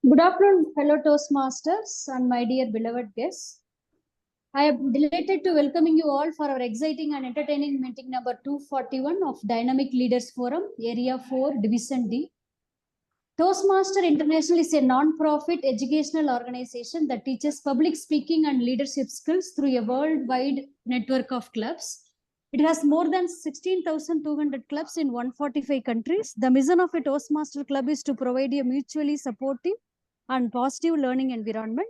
Good afternoon, fellow Toastmasters and my dear beloved guests. I am delighted to welcoming you all for our exciting and entertaining meeting number 241 of Dynamic Leaders Forum, Area 4, Division D. Toastmaster International is a non-profit educational organization that teaches public speaking and leadership skills through a worldwide network of clubs. It has more than 16,200 clubs in 145 countries. The mission of a Toastmaster club is to provide a mutually supportive and positive learning environment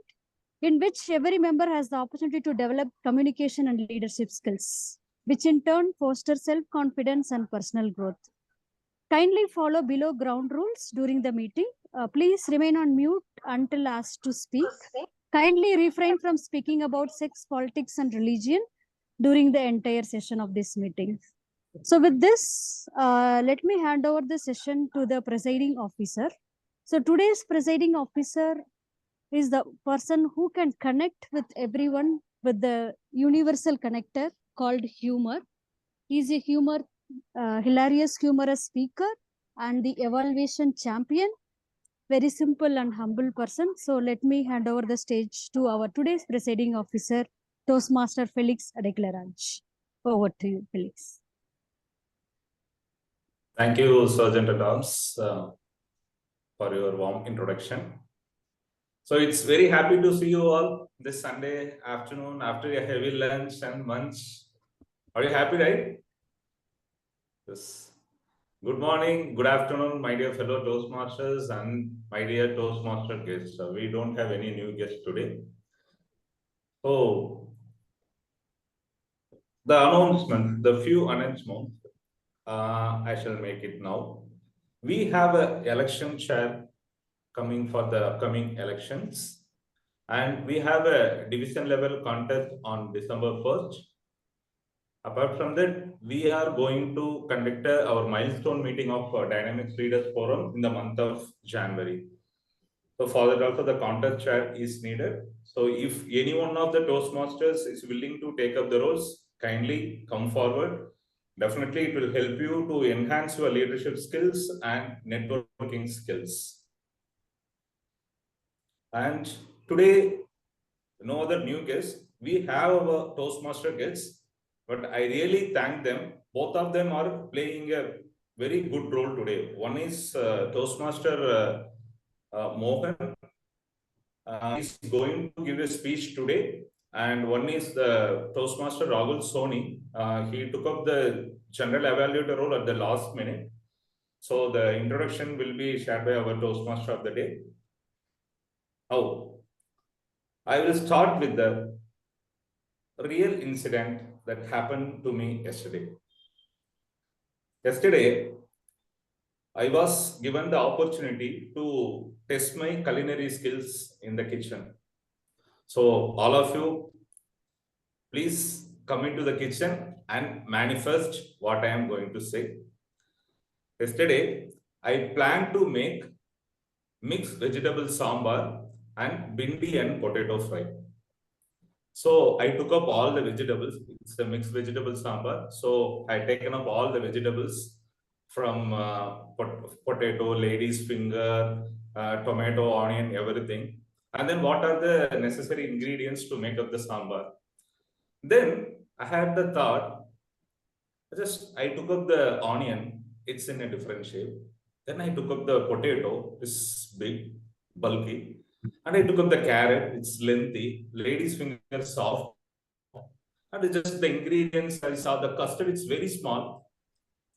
in which every member has the opportunity to develop communication and leadership skills, which in turn foster self-confidence and personal growth. Kindly follow below ground rules during the meeting. Please remain on mute until asked to speak. Kindly refrain from speaking about sex, politics, and religion during the entire session of this meeting. So with this, let me hand over the session to the presiding officer. So today's presiding officer is the person who can connect with everyone with the universal connector called humor. He's a hilarious, humorous speaker and the evaluation champion. Very simple and humble person. So let me hand over the stage to our today's presiding officer, Toastmaster Felix Adeclarange. Over to you, Felix. Thank you, Sergeant at Arms, for your warm introduction. So it's very happy to see you all this Sunday afternoon after a heavy lunch and munch. Are you happy, right? Yes. Good morning, good afternoon, my dear fellow Toastmasters and my dear Toastmaster guests. We don't have any new guests today. So the few announcements, I shall make it now. We have an election chair coming for the upcoming elections, and we have a division level contest on December 1st. Apart from that, we are going to conduct our milestone meeting of Dynamics Leaders Forum in the month of January. So for that also the contest chair is needed. So if any one of the Toastmasters is willing to take up the roles, kindly come forward. Definitely it will help you to enhance your leadership skills and networking skills. And today, no other new guests. We have our Toastmaster guests, but I really thank them. Both of them are playing a very good role today. One is Toastmaster Mohan. He's going to give a speech today. And one is the Toastmaster Rahul Soni. He took up the general evaluator role at the last minute. So the introduction will be shared by our Toastmaster of the day. I will start with the real incident that happened to me yesterday. Yesterday, I was given the opportunity to test my culinary skills in the kitchen. So all of you, please come into the kitchen and manifest what I am going to say. Yesterday, I planned to make mixed vegetable sambar and bindi and potato fry. So I took up all the vegetables. It's a mixed vegetable sambar. So I taken up all the vegetables from potato, lady's finger, tomato, onion, everything. And then what are the necessary ingredients to make up the sambar? Then I had the thought, I took up the onion. It's in a different shape. Then I took up the potato. It's big, bulky. And I took up the carrot, it's lengthy, lady's finger soft. And just the ingredients, I saw the custard, it's very small.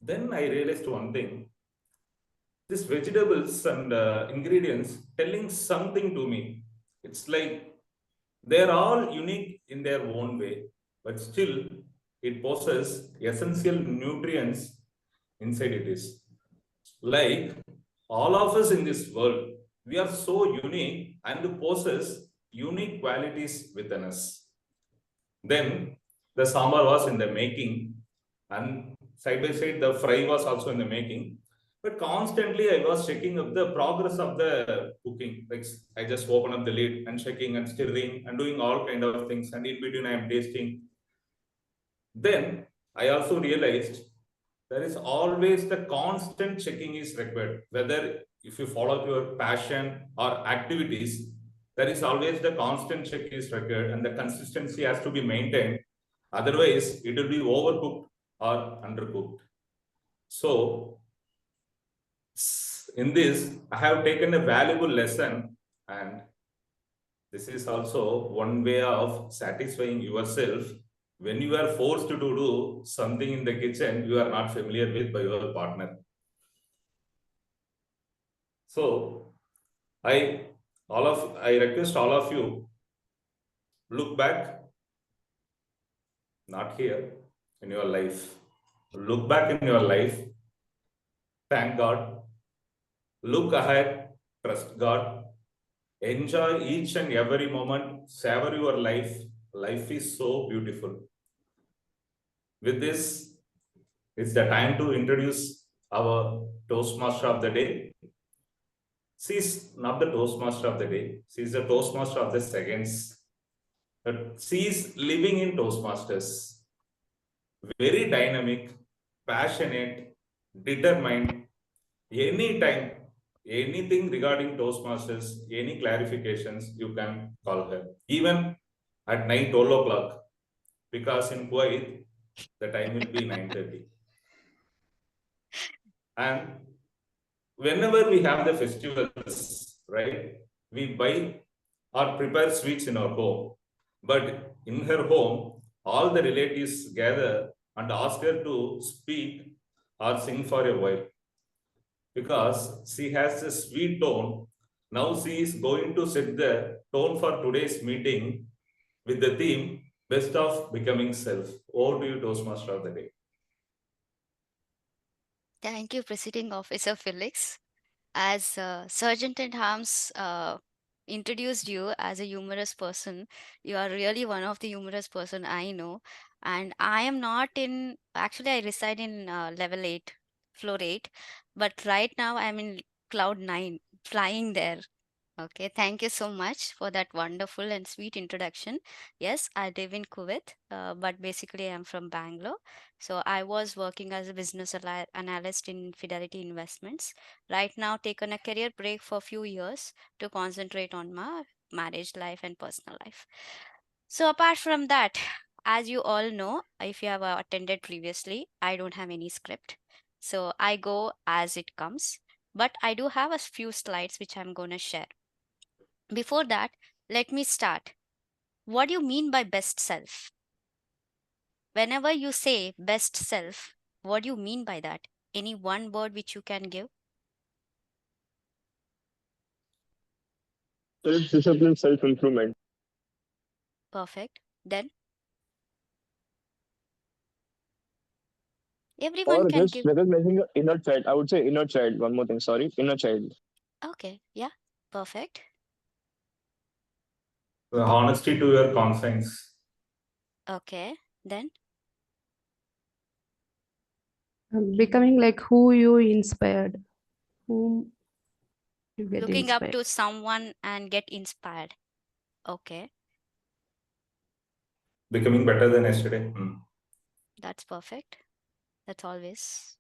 Then I realized one thing. These vegetables and ingredients telling something to me. It's like they're all unique in their own way, but still it possesses essential nutrients inside it is. Like all of us in this world, we are so unique and possess unique qualities within us. Then the sambar was in the making, and side by side the fry was also in the making. But constantly I was checking up the progress of the cooking. Like I just open up the lid and checking and stirring and doing all kind of things, and in between I am tasting. Then I also realized there is always the constant checking is required, whether if you follow your passion or activities, there is always the constant check is required and the consistency has to be maintained. Otherwise, it will be overcooked or undercooked. So, in this, I have taken a valuable lesson, and this is also one way of satisfying yourself when you are forced to do something in the kitchen you are not familiar with by your partner. So, I request all of you look back, not here, in your life. Look back in your life, thank God. Look ahead, trust God. Enjoy each and every moment, savor your life. Life is so beautiful. With this, it's the time to introduce our Toastmaster of the day. She's not the Toastmaster of the day, she's the Toastmaster of the seconds. But she's living in Toastmasters. Very dynamic, passionate, determined. Anytime, anything regarding Toastmasters, any clarifications, you can call her. Even at night, 12 o'clock, because in Kuwait, the time will be 9:30. And whenever we have the festivals, right, we buy or prepare sweets in our home. But in her home, all the relatives gather and ask her to speak or sing for a while because she has a sweet tone. Now she is going to set the tone for today's meeting with the theme Best of Becoming Self. Over to you, Toastmaster of the Day. Thank you, Presiding Officer Felix. As Sergeant at Arms introduced you as a humorous person, you are really one of the humorous person I know. And I am not in, actually, I reside in level 8, floor 8, but right now I'm in cloud 9, flying there. Okay, thank you so much for that wonderful and sweet introduction. Yes, I live in Kuwait, but basically I'm from Bangalore. So I was working as a business analyst in Fidelity Investments. Right now, taken a career break for a few years to concentrate on my marriage life and personal life. So apart from that, as you all know, if you have attended previously, I don't have any script. So I go as it comes, but I do have a few slides which I'm going to share. Before that, let me start. What do you mean by best self? Whenever you say best self, what do you mean by that? Any one word which you can give? Self-discipline, self-improvement. Perfect. Then everyone Or can just give. recognizing your inner child. I would say inner child. One more thing, sorry. Inner child. Okay, yeah, perfect. The honesty to your conscience. Okay, then Becoming like who you inspired, whom you get looking up inspired. to someone and get inspired. Okay, Becoming better than yesterday. that's perfect. That's always,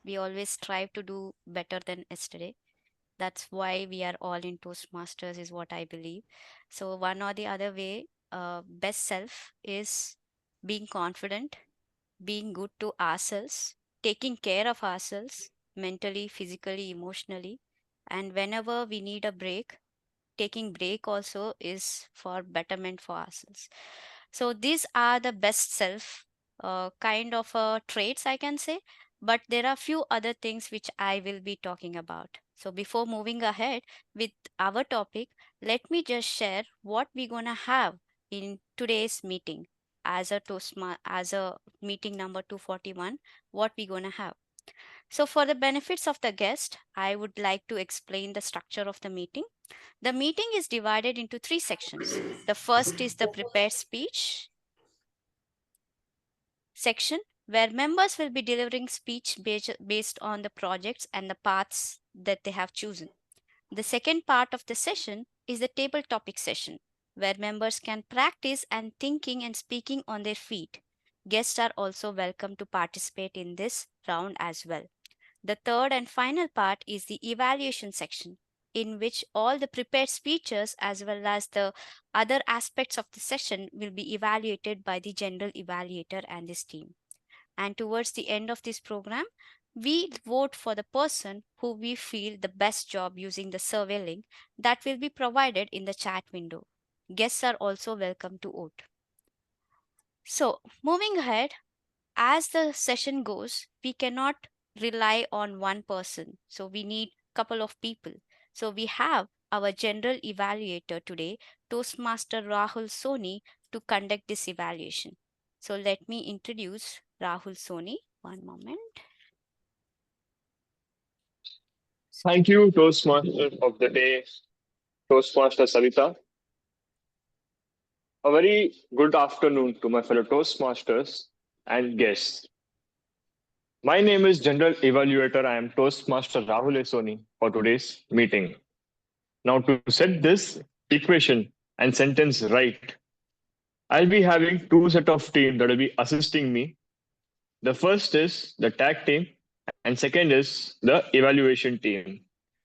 we always strive to do better than yesterday. That's why we are all in Toastmasters, is what I believe. So, one or the other way, best self is being confident, being good to ourselves, taking care of ourselves mentally, physically, emotionally. And whenever we need a break, taking break also is for betterment for ourselves. So these are the best self kind of traits, I can say, but there are few other things which I will be talking about. So before moving ahead with our topic, let me just share what we're gonna have in today's meeting as a as a meeting number 241. What we're gonna have. So for the benefits of the guest, I would like to explain the structure of the meeting. The meeting is divided into three sections. The first is the prepared speech section, where members will be delivering speech based on the projects and the paths that they have chosen. The second part of the session is the table topic session, where members can practice and thinking and speaking on their feet. Guests are also welcome to participate in this round as well. The third and final part is the evaluation section, in which all the prepared speeches as well as the other aspects of the session will be evaluated by the general evaluator and this team. And towards the end of this program, we vote for the person who we feel the best job using the survey link that will be provided in the chat window. Guests are also welcome to vote. So, moving ahead, as the session goes, we cannot rely on one person. So, we need a couple of people. So, we have our general evaluator today, Toastmaster Rahul Soni, to conduct this evaluation. So, let me introduce Rahul Soni. One moment. Thank you, Toastmaster of the day, Toastmaster Savita. A very good afternoon to my fellow Toastmasters and guests. My name is General Evaluator. I am Toastmaster Rahul Soni for today's meeting. Now, to set this equation and sentence right, I'll be having two set of teams that will be assisting me. The first is the tag team, and second is the evaluation team.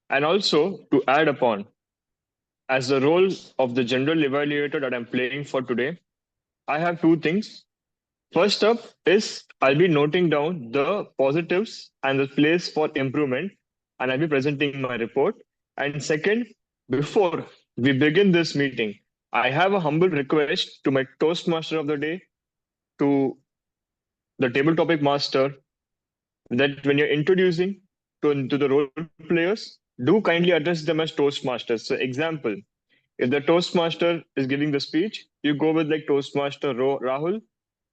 And also to add upon, as the role of the general evaluator that I'm playing for today, I have two things. First up is I'll be noting down the positives and the place for improvement, and I'll be presenting my report. And second, before we begin this meeting, I have a humble request to my Toastmaster of the day, to the table topic master, that when you're introducing to the role players, do kindly address them as Toastmasters. So, example, if the Toastmaster is giving the speech, you go with like Toastmaster Rahul,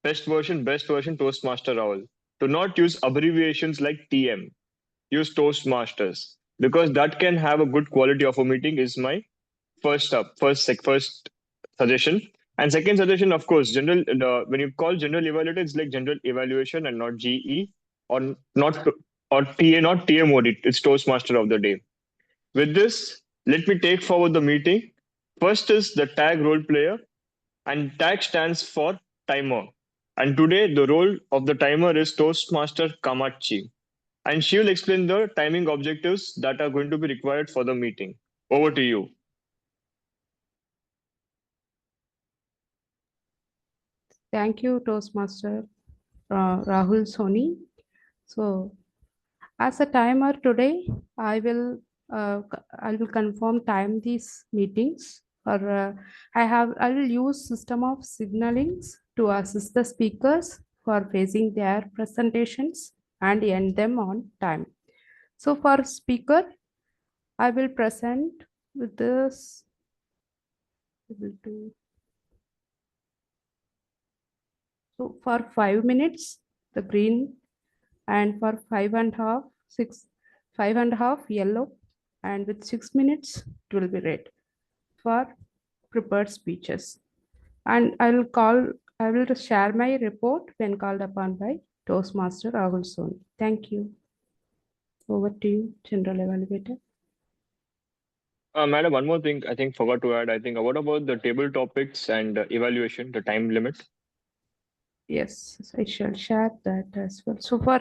best version, Toastmaster Rahul. Do not use abbreviations like TM. Use Toastmasters, because that can have a good quality of a meeting. Is my first suggestion. And second suggestion, of course, when you call general evaluator, it's like general evaluation and not GE, or not, or TA, not TM audit. It's Toastmaster of the day. With this, let me take forward the meeting. First is the tag role player, and tag stands for timer. And today, the role of the timer is Toastmaster Kamachi. And she will explain the timing objectives that are going to be required for the meeting. Over to you. Thank you, Toastmaster Rahul Soni. So, as a timer today, I will confirm time these meetings. Or I will use system of signalings to assist the speakers for facing their presentations and end them on time. So for speaker, I will present with this. So for 5 minutes, the green, and for 5.5 yellow, and with 6 minutes, it will be red for prepared speeches. And I will share my report when called upon by Toastmaster Rahul Soni. Thank you. Over to you, General Evaluator. Madam, one more thing I think forgot to add. I think, what about the table topics and evaluation, the time limit? Yes, I shall share that as well. So for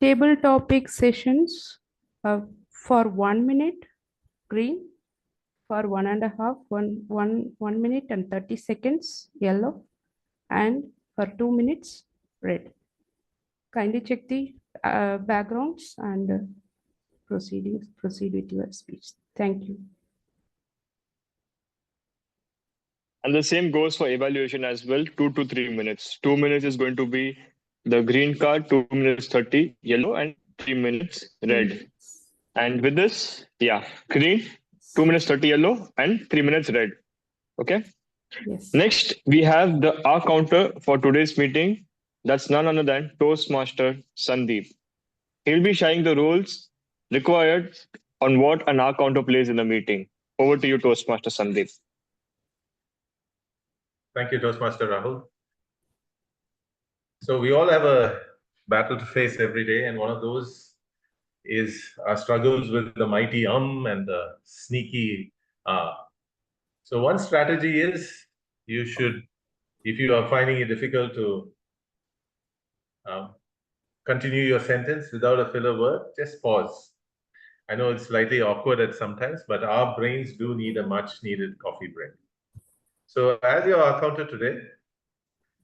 table topic sessions, for 1 minute, green, for 1 minute and 30 seconds, yellow, and for 2 minutes, red. Kindly check the backgrounds and proceed with your speech. Thank you. And the same goes for evaluation as well, 2 to 3 minutes. 2 minutes is going to be the green card, 2 minutes 30 yellow, and 3 minutes red. And with this, yeah, green, 2 minutes 30 yellow, and 3 minutes red. Okay. Yes. Next, we have the R counter for today's meeting. That's none other than Toastmaster Sandeep. He'll be sharing the rules required on what an R counter plays in the meeting. Over to you, Toastmaster Sandeep. Thank you, Toastmaster Rahul. So we all have a battle to face every day, and one of those is our struggles with the mighty and the sneaky So one strategy is if you are finding it difficult to continue your sentence without a filler word, just pause. I know it's slightly awkward at sometimes, but our brains do need a much needed coffee break. So as your accountant today,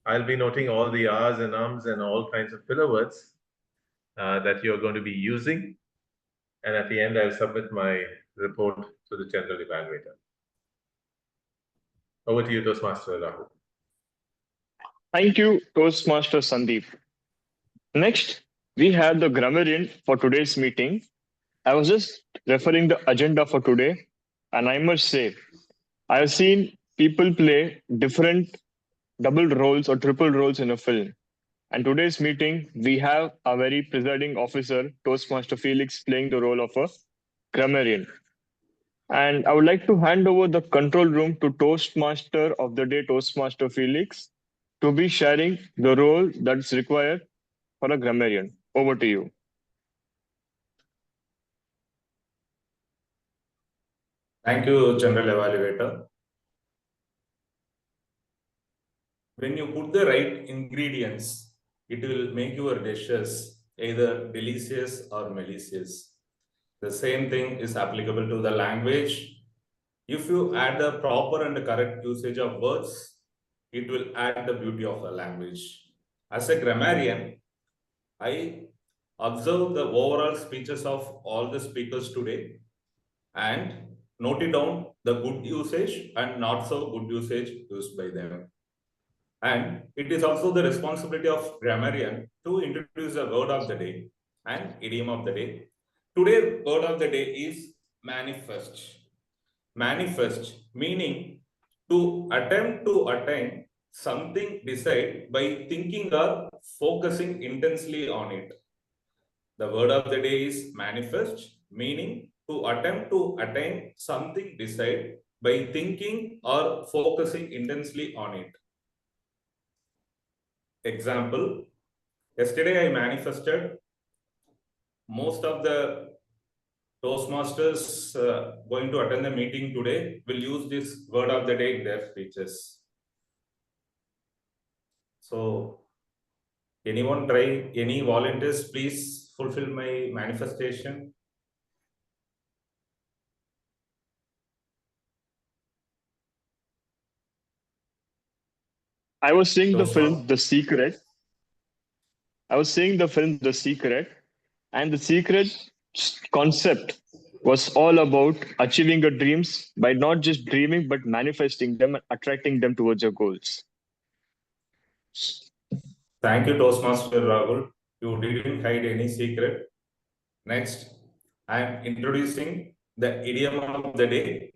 I'll be noting all the R's and ums and all kinds of filler words that you're going to be using. And at the end, I'll submit my report to the general evaluator. Over to you, Toastmaster Rahul. Thank you, Toastmaster Sandeep. Next, we have the grammarian for today's meeting. I was just referring the agenda for today, and I must say, I have seen people play different double roles or triple roles in a film. And today's meeting, we have a very presiding officer, Toastmaster Felix, playing the role of a grammarian. And I would like to hand over the control room to Toastmaster of the day, Toastmaster Felix, to be sharing the role that's required for a grammarian. Over to you. Thank you, General Evaluator. When you put the right ingredients, it will make your dishes either delicious or malicious. The same thing is applicable to the language. If you add the proper and correct usage of words, it will add the beauty of the language. As a grammarian, I observe the overall speeches of all the speakers today and noted down the good usage and not so good usage used by them. And it is also the responsibility of grammarian to introduce the word of the day and idiom of the day. Today's word of the day is manifest. Manifest meaning to attempt to attain something desired by thinking or focusing intensely on it. The word of the day is manifest, meaning to attempt to attain something desired by thinking or focusing intensely on it. Example, yesterday I manifested most of the Toastmasters going to attend the meeting today will use this word of the day in their speeches. So, anyone try, any volunteers, please fulfill my manifestation. I was seeing the Toastmasters. film The Secret. And the secret concept was all about achieving your dreams by not just dreaming, but manifesting them and attracting them towards your goals. Thank you, Toastmaster Rahul. You didn't hide any secret. Next, I am introducing the idiom of the day,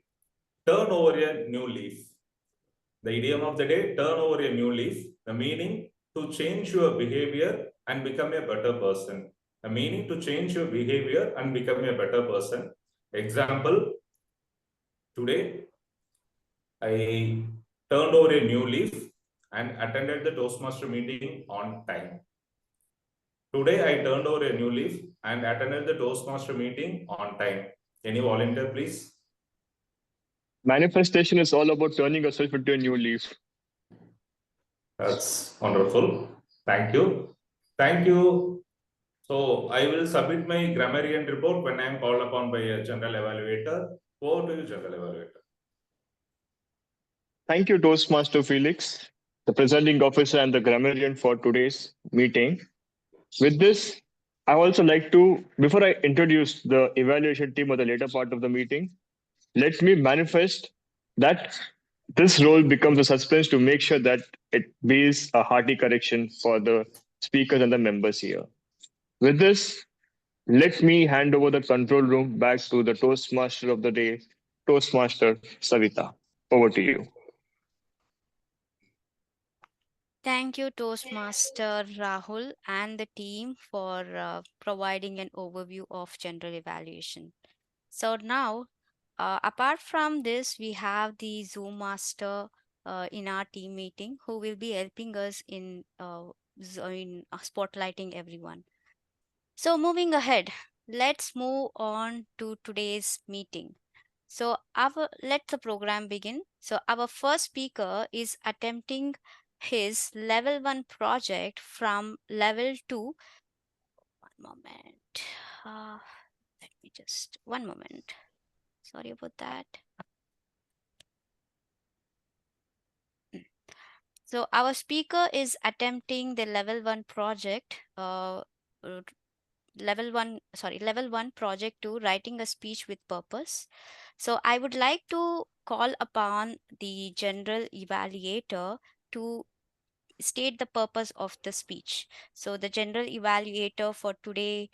turn over a new leaf. The idiom of the day, turn over a new leaf. The meaning, to change your behavior and become a better person. The meaning, to change your behavior and become a better person. Example, today, I turned over a new leaf and attended the Toastmaster meeting on time. Today, I turned over a new leaf and attended the Toastmaster meeting on time. Any volunteer, please? Manifestation is all about turning yourself into a new leaf. That's wonderful. Thank you. Thank you. So I will submit my grammarian report when I am called upon by a general evaluator. Over to you, general evaluator. Thank you, Toastmaster Felix, the presiding officer and the grammarian for today's meeting. With this, I also like to, before I introduce the evaluation team or the later part of the meeting, let me manifest that this role becomes a suspense to make sure that it be a hearty correction for the speakers and the members here. With this, let me hand over the control room back to the Toastmaster of the day, Toastmaster Savita. Over to you. Thank you, Toastmaster Rahul and the team for providing an overview of general evaluation. So now, apart from this, we have the Zoom master in our team meeting who will be helping us in spotlighting everyone. So moving ahead, let's move on to today's meeting. So let the program begin. So our first speaker is attempting his level 1 project from level 2 moment. Let me just, one moment. Sorry about that. So our speaker is attempting the level 1 project, level 1 project 2, writing a speech with purpose. So I would like to call upon the general evaluator to state the purpose of the speech. So the general evaluator for today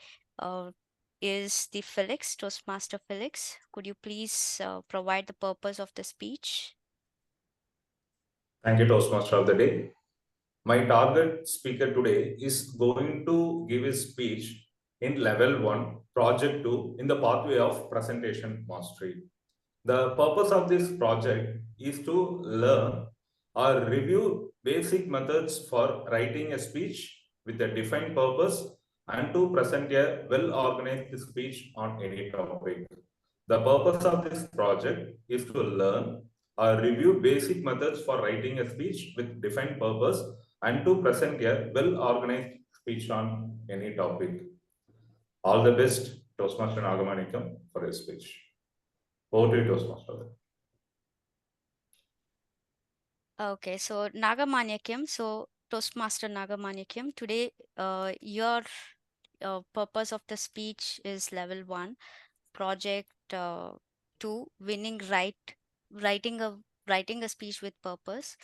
is the Felix, Toastmaster Felix. Could you please provide the purpose of the speech? Thank you, Toastmaster of the day. My target speaker today is going to give his speech in level 1, project 2, in the pathway of presentation mastery. The purpose of this project is to learn or review basic methods for writing a speech with a defined purpose and to present a well-organized speech on any topic. The purpose of this project is to learn or review basic methods for writing a speech with defined purpose and to present a well-organized speech on any topic. All the best, Toastmaster Nagamanikam, for his speech. Over to you, Toastmaster. Okay, so Nagamanyakam, so Toastmaster Nagamanyakam, today your purpose of the speech is level 1, project 2, writing a speech with purpose.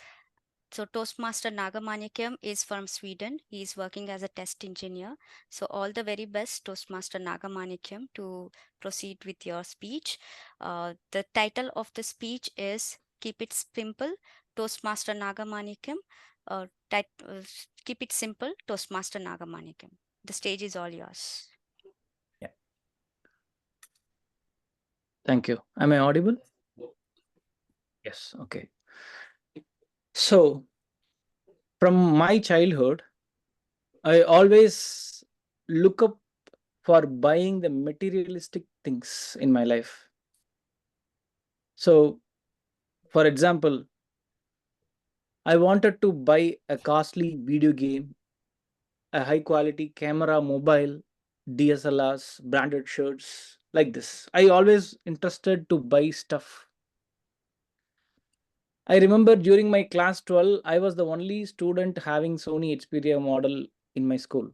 So Toastmaster Nagamanyakam is from Sweden. He is working as a test engineer. So all the very best, Toastmaster Nagamanyakam, to proceed with your speech. The title of the speech is Keep It Simple, Toastmaster Nagamanyakam. Keep it simple, Toastmaster Nagamanyakam. The stage is all yours. Yeah. Thank you. Am I audible? Yes. Okay. So, from my childhood, I always look up for buying the materialistic things in my life. So, for example, I wanted to buy a costly video game, a high quality camera, mobile, DSLRs, branded shirts, like this. I always interested to buy stuff. I remember during my class 12, I was the only student having Sony Xperia model in my school.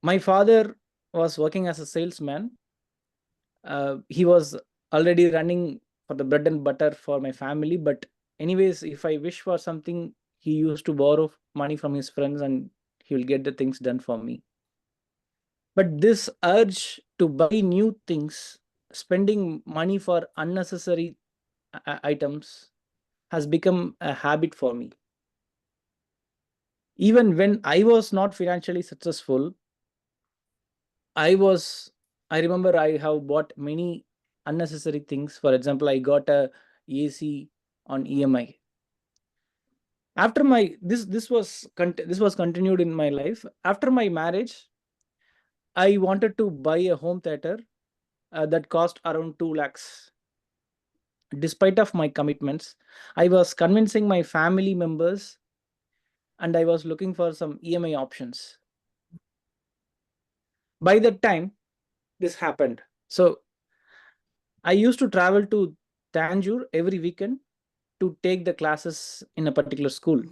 My father was working as a salesman. He was already running for the bread and butter for my family. But anyways, if I wish for something, he used to borrow money from his friends and he will get the things done for me. But this urge to buy new things, spending money for unnecessary items, has become a habit for me. Even when I was not financially successful, I remember I have bought many unnecessary things. For example, I got a AC on EMI. After my this was continued in my life. After my marriage, I wanted to buy a home theater that cost around 2 lakhs. Despite of my commitments, I was convincing my family members and I was looking for some EMI options. By that time, this happened. So I used to travel to Tanjore every weekend to take the classes in a particular school.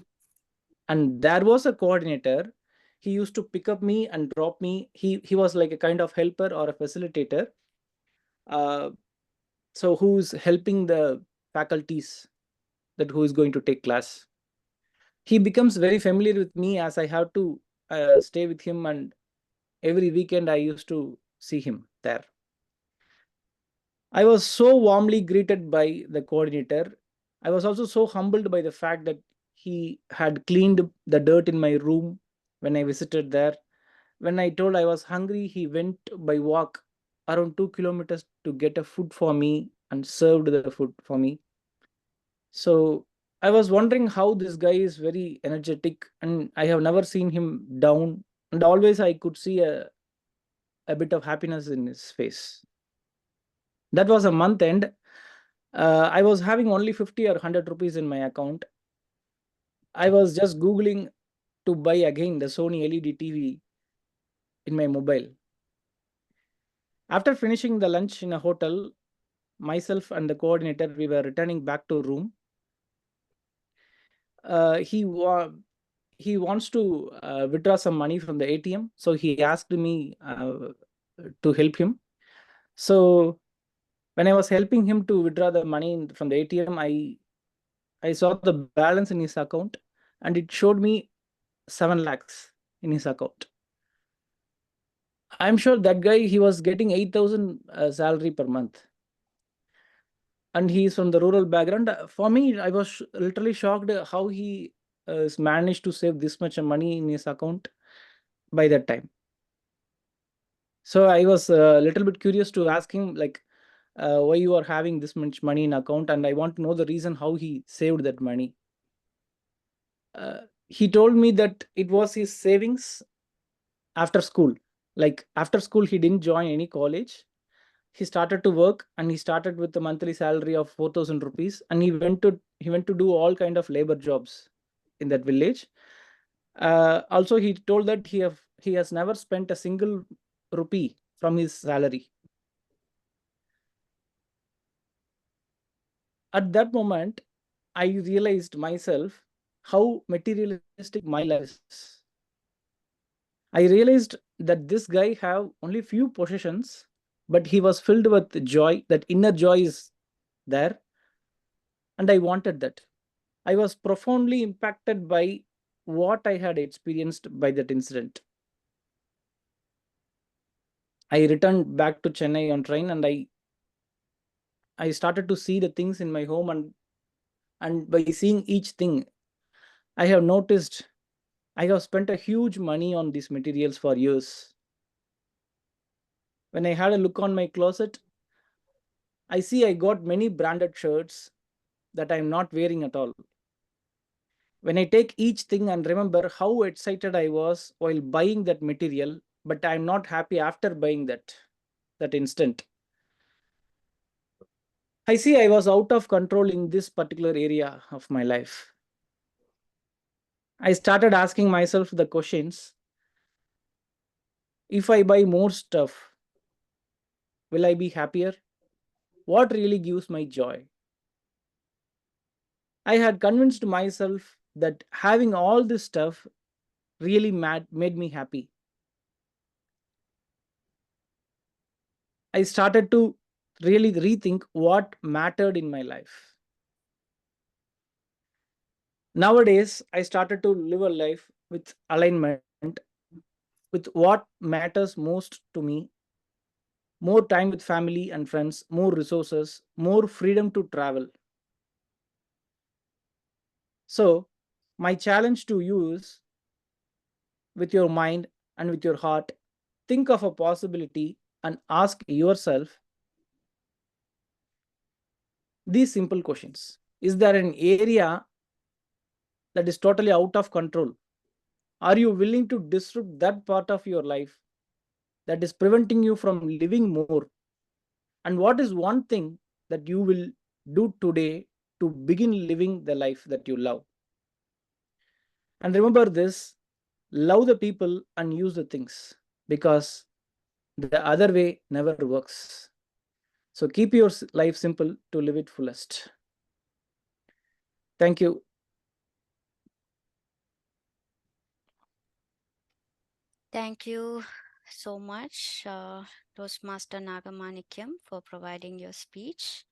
And there was a coordinator. He used to pick up me and drop me. He was like a kind of helper or a facilitator. So who's helping the faculties that who is going to take class. He becomes very familiar with me as I have to stay with him, and every weekend I used to see him there. I was so warmly greeted by the coordinator. I was also so humbled by the fact that he had cleaned the dirt in my room when I visited there. When I told I was hungry, he went by walk around 2 kilometers to get a food for me and served the food for me. So I was wondering how this guy is very energetic, and I have never seen him down. And always I could see a bit of happiness in his face. That was a month end. I was having only 50 or 100 rupees in my account. I was just Googling to buy again the Sony LED TV in my mobile. After finishing the lunch in a hotel, myself and the coordinator, we were returning back to room. He wants to withdraw some money from the ATM, so he asked me to help him. So when I was helping him to withdraw the money from the ATM, I saw the balance in his account, and it showed me 7 lakhs in his account. I'm sure that guy, he was getting 8,000 salary per month, and he's from the rural background. For me, I was literally shocked how he managed to save this much money in his account by that time. So I was a little bit curious to ask him, like, why you are having this much money in account, and I want to know the reason how he saved that money. He told me that it was his savings after school. Like after school, he didn't join any college. He started to work, and he started with a monthly salary of 4,000 rupees, and he went to do all kind of labor jobs in that village. Also, he told that he has never spent a single rupee from his salary. At that moment, I realized myself how materialistic my life is. I realized that this guy have only few possessions, but he was filled with joy. That inner joy is there, and I wanted that. I was profoundly impacted by what I had experienced by that incident. I returned back to Chennai on train, and I started to see the things in my home, and by seeing each thing, I have noticed I have spent a huge money on these materials for years. When I had a look on my closet, I see I got many branded shirts that I'm not wearing at all. When I take each thing and remember how excited I was while buying that material, but I'm not happy after buying that instant, I see I was out of control in this particular area of my life. I started asking myself the questions: if I buy more stuff, will I be happier? What really gives my joy? I had convinced myself that having all this stuff really made me happy. I started to really rethink what mattered in my life. Nowadays, I started to live a life with alignment with what matters most to me: more time with family and friends, more resources, more freedom to travel. So, my challenge to you is, with your mind and with your heart, think of a possibility and ask yourself these simple questions. Is there an area that is totally out of control? Are you willing to disrupt that part of your life that is preventing you from living more? And what is one thing that you will do today to begin living the life that you love? And remember this: love the people and use the things, because the other way never works. So keep your life simple to live it fullest. Thank you. Thank you so much, Toastmaster Nagamanikyam, for providing your speech.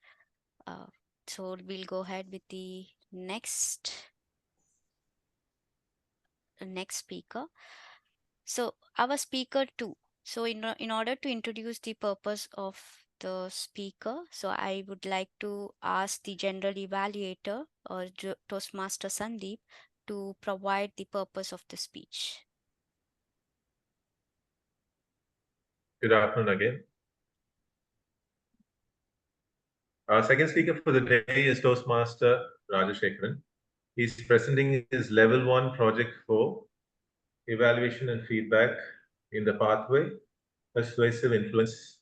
So we'll go ahead with the next speaker. So our speaker two. So in order to introduce the purpose of the speaker, so I would like to ask the general evaluator or Toastmaster Sandeep to provide the purpose of the speech. Good afternoon again. Our second speaker for the day is Toastmaster Rajashekharan. He's presenting his Level 1 Project 4, Evaluation and Feedback in the Pathway, Persuasive Influence.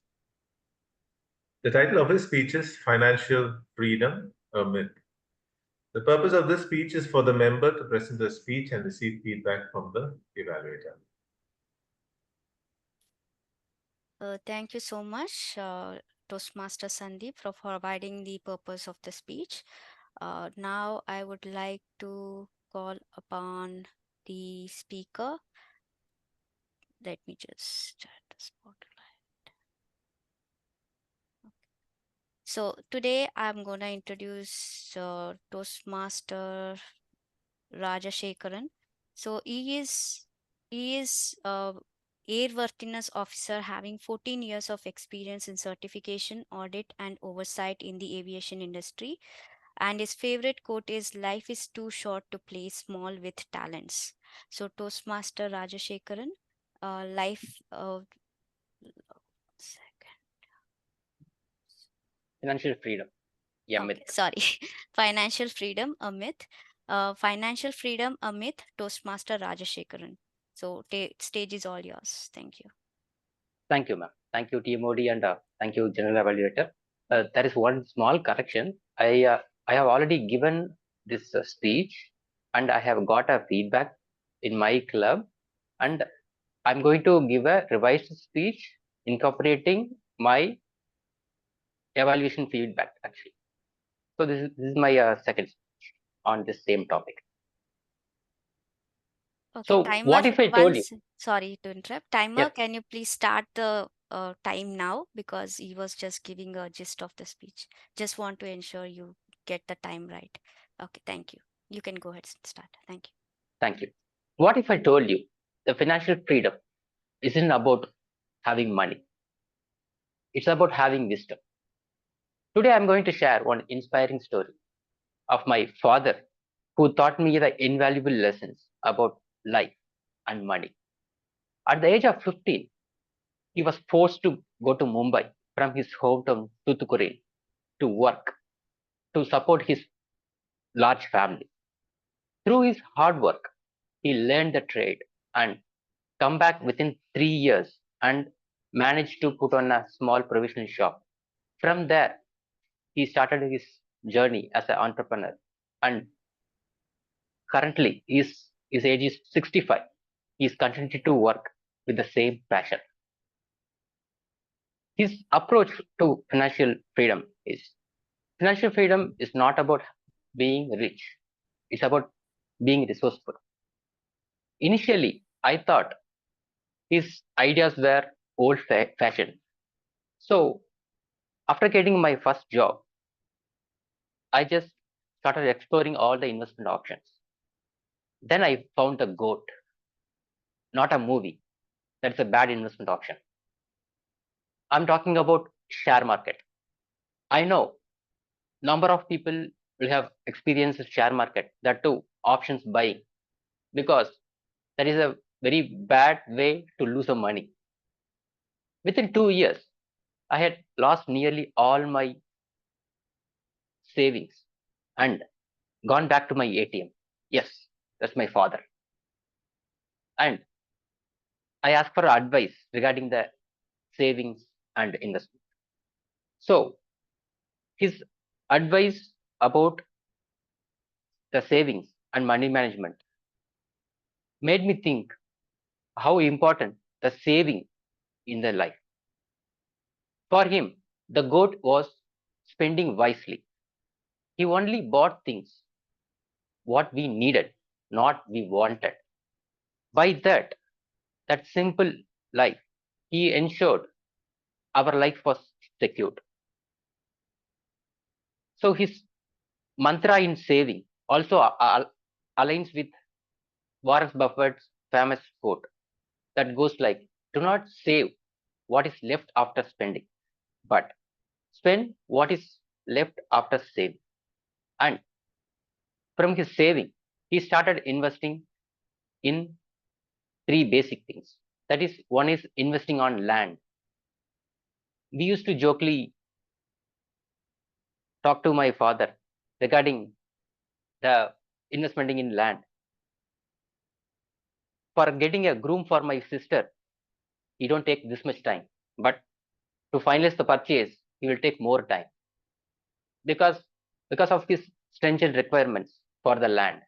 The title of his speech is Financial Freedom, a Myth. The purpose of this speech is for the member to present a speech and receive feedback from the evaluator. Thank you so much, Toastmaster Sandeep, for providing the purpose of the speech. Now I would like to call upon the speaker. Let me just start the spotlight. So today I'm going to introduce Toastmaster Rajashekaran. So he is airworthiness officer having 14 years of experience in certification, audit, and oversight in the aviation industry. And his favorite quote is, "Life is too short to play small with talents." So Toastmaster Rajashekaran, life. Second. Financial freedom. Yeah, Okay, myth. sorry. Financial freedom, a myth. Financial freedom, a myth. Toastmaster Rajashekaran. So stage is all yours. Thank you. Thank you, ma'am. Thank you, TMOD, and thank you, General Evaluator. There is one small correction. I have already given this speech, and I have got a feedback in my club, and I'm going to give a revised speech incorporating my evaluation feedback, actually. So this is my second speech on this same topic. Okay, So timer, what if I told you? sorry to interrupt. Timer, Yes. can you please start the time now? Because he was just giving a gist of the speech. Just want to ensure you get the time right. Okay, thank you. You can go ahead and start. Thank you. Thank you. What if I told you the financial freedom isn't about having money? It's about having wisdom. Today, I'm going to share one inspiring story of my father who taught me the invaluable lessons about life and money. At the age of 15, he was forced to go to Mumbai from his hometown Tuticorin to work to support his large family. Through his hard work, he learned the trade and come back within 3 years and managed to put on a small provisional shop. From there, he started his journey as an entrepreneur, and currently his age is 65. He is continuing to work with the same passion. His approach to financial freedom is not about being rich. It's about being resourceful. Initially, I thought his ideas were old fashioned. So after getting my first job, I just started exploring all the investment options. Then I found the GOAT, not a movie. That's a bad investment option. I'm talking about share market. I know number of people will have experienced share market, that too options buying, because that is a very bad way to lose the money. Within 2 years, I had lost nearly all my savings and gone back to my ATM. Yes, that's my father. And I asked for advice regarding the savings and investment. So his advice about the savings and money management made me think how important the saving in their life. For him, the goat was spending wisely. He only bought things what we needed, not we wanted. By that simple life, he ensured our life was secured. So his mantra in saving also aligns with Warren Buffett's famous quote that goes like, "Do not save what is left after spending, but spend what is left after saving." And from his saving, he started investing in three basic things. That is, one is investing on land. We used to jokingly talk to my father regarding the investmenting in land. For getting a groom for my sister, he don't take this much time, but to finalize the purchase, he will take more time because of his stringent requirements for the land.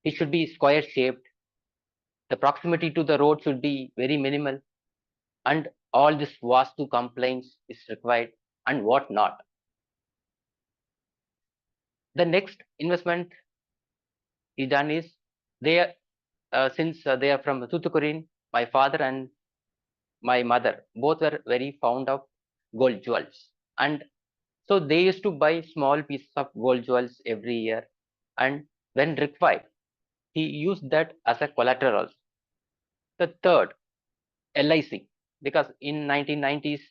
It should be square shaped. The proximity to the road should be very minimal, and all this Vastu compliance is required and what not. The next investment is done is they since they are from Tuticorin, my father and my mother both were very fond of gold jewels, and so they used to buy small pieces of gold jewels every year, and when required, he used that as a collateral. The third, LIC, because in 1990s,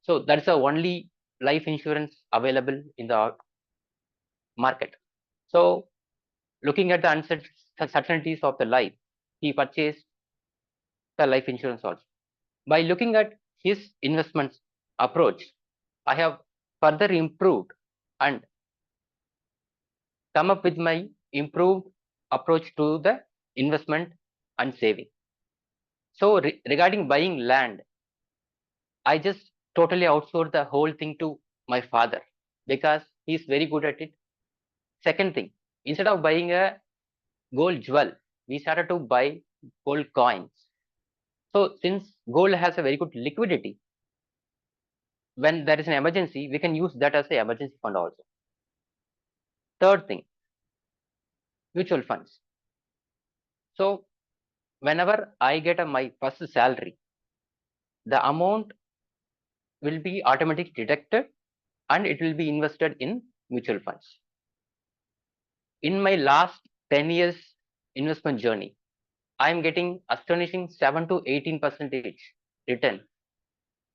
so that's the only life insurance available in the market. So looking at the uncertainties of the life, he purchased the life insurance also. By looking at his investments approach, I have further improved and come up with my improved approach to the investment and saving. So regarding buying land, I just totally outsourced the whole thing to my father because he's very good at it. Second thing, instead of buying a gold jewel, we started to buy gold coins. So since gold has a very good liquidity, when there is an emergency, we can use that as an emergency fund also. Third thing, mutual funds. So whenever I get my first salary, the amount will be automatically deducted and it will be invested in mutual funds. In my last 10 years investment journey, I am getting astonishing 7 to 18% return.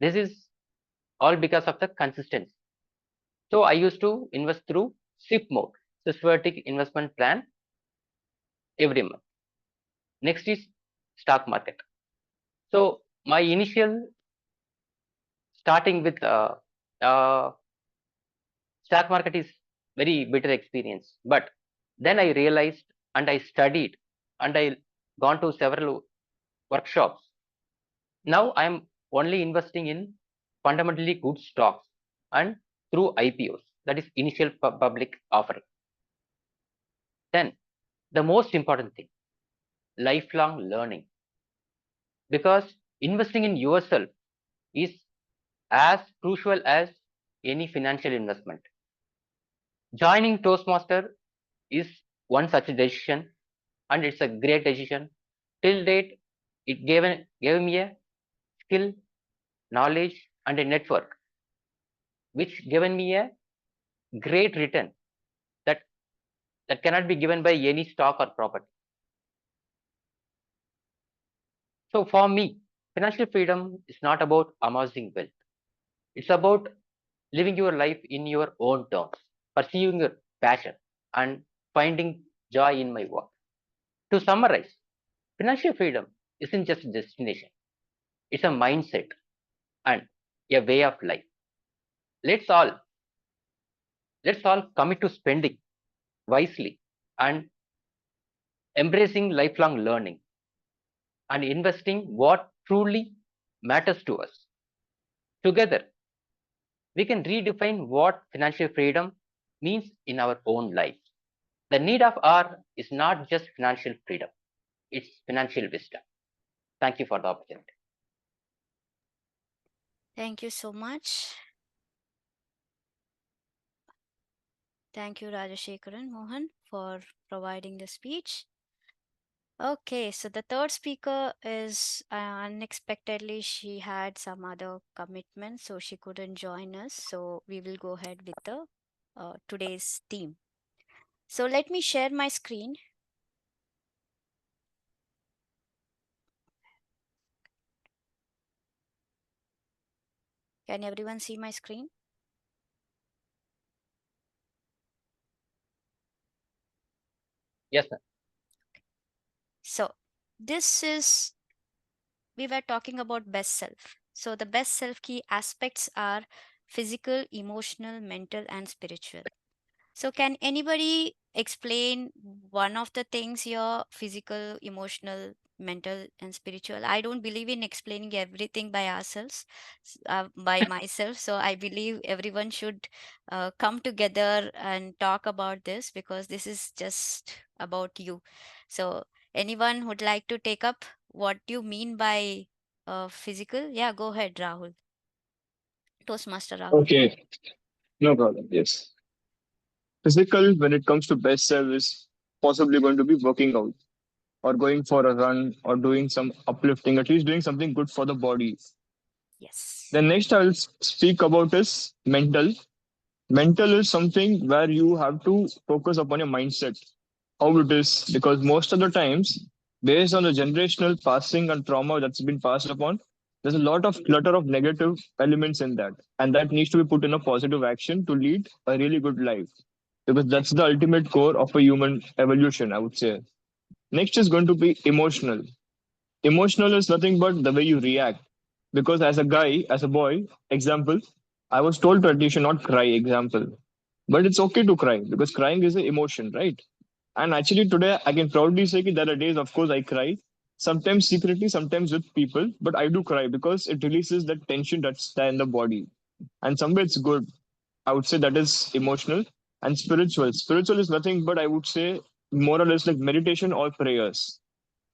This is all because of the consistency. So I used to invest through SIP mode, systematic investment plan, every month. Next is stock market. So my initial starting with stock market is very bitter experience, but then I realized and I studied and I gone to several workshops. Now I am only investing in fundamentally good stocks and through IPOs, that is initial public offering. Then the most important thing, lifelong learning, because investing in yourself is as crucial as any financial investment. Joining Toastmaster is one such decision, and it's a great decision. Till date, it gave me a skill, knowledge, and a network, which given me a great return that cannot be given by any stock or property. So for me, financial freedom is not about amassing wealth. It's about living your life in your own terms, pursuing your passion, and finding joy in my work. To summarize, financial freedom isn't just a destination, it's a mindset and a way of life. Let's all commit to spending wisely and embracing lifelong learning and investing what truly matters to us. Together, we can redefine what financial freedom means in our own lives. The need of our is not just financial freedom, it's financial wisdom. Thank you for the opportunity. Thank you so much. Thank you, Rajashekaran Mohan, for providing the speech. Okay, so the third speaker is unexpectedly she had some other commitment, so she couldn't join us. So we will go ahead with the today's theme. So let me share my screen. Can everyone see my screen? Yes, sir. So this is, we were talking about best self. So the best self key aspects are physical, emotional, mental, and spiritual. So can anybody explain one of the things here, physical, emotional, mental, and spiritual? I don't believe in explaining everything by ourselves, by myself. So I believe everyone should come together and talk about this, because this is just about you. So anyone would like to take up what you mean by physical? Yeah, go ahead, Rahul. Toastmaster Rahul. Okay, no problem. Yes. Physical, when it comes to best self, is possibly going to be working out or going for a run or doing some uplifting, at least doing something good for the body. Yes. Then next I'll speak about is mental. Mental is something where you have to focus upon your mindset, how it is, because most of the times, based on the generational passing and trauma that's been passed upon, there's a lot of clutter of negative elements in that. And that needs to be put in a positive action to lead a really good life. Because that's the ultimate core of a human evolution, I would say. Next is going to be emotional. Emotional is nothing but the way you react. Because as a guy, as a boy, example, I was told that you should not cry, example. But it's okay to cry because crying is an emotion, right? And actually, today I can proudly say that there are days, of course, I cry. Sometimes secretly, sometimes with people, but I do cry because it releases that tension that's there in the body. And somewhere it's good. I would say that is emotional and spiritual. Spiritual is nothing but I would say more or less like meditation or prayers.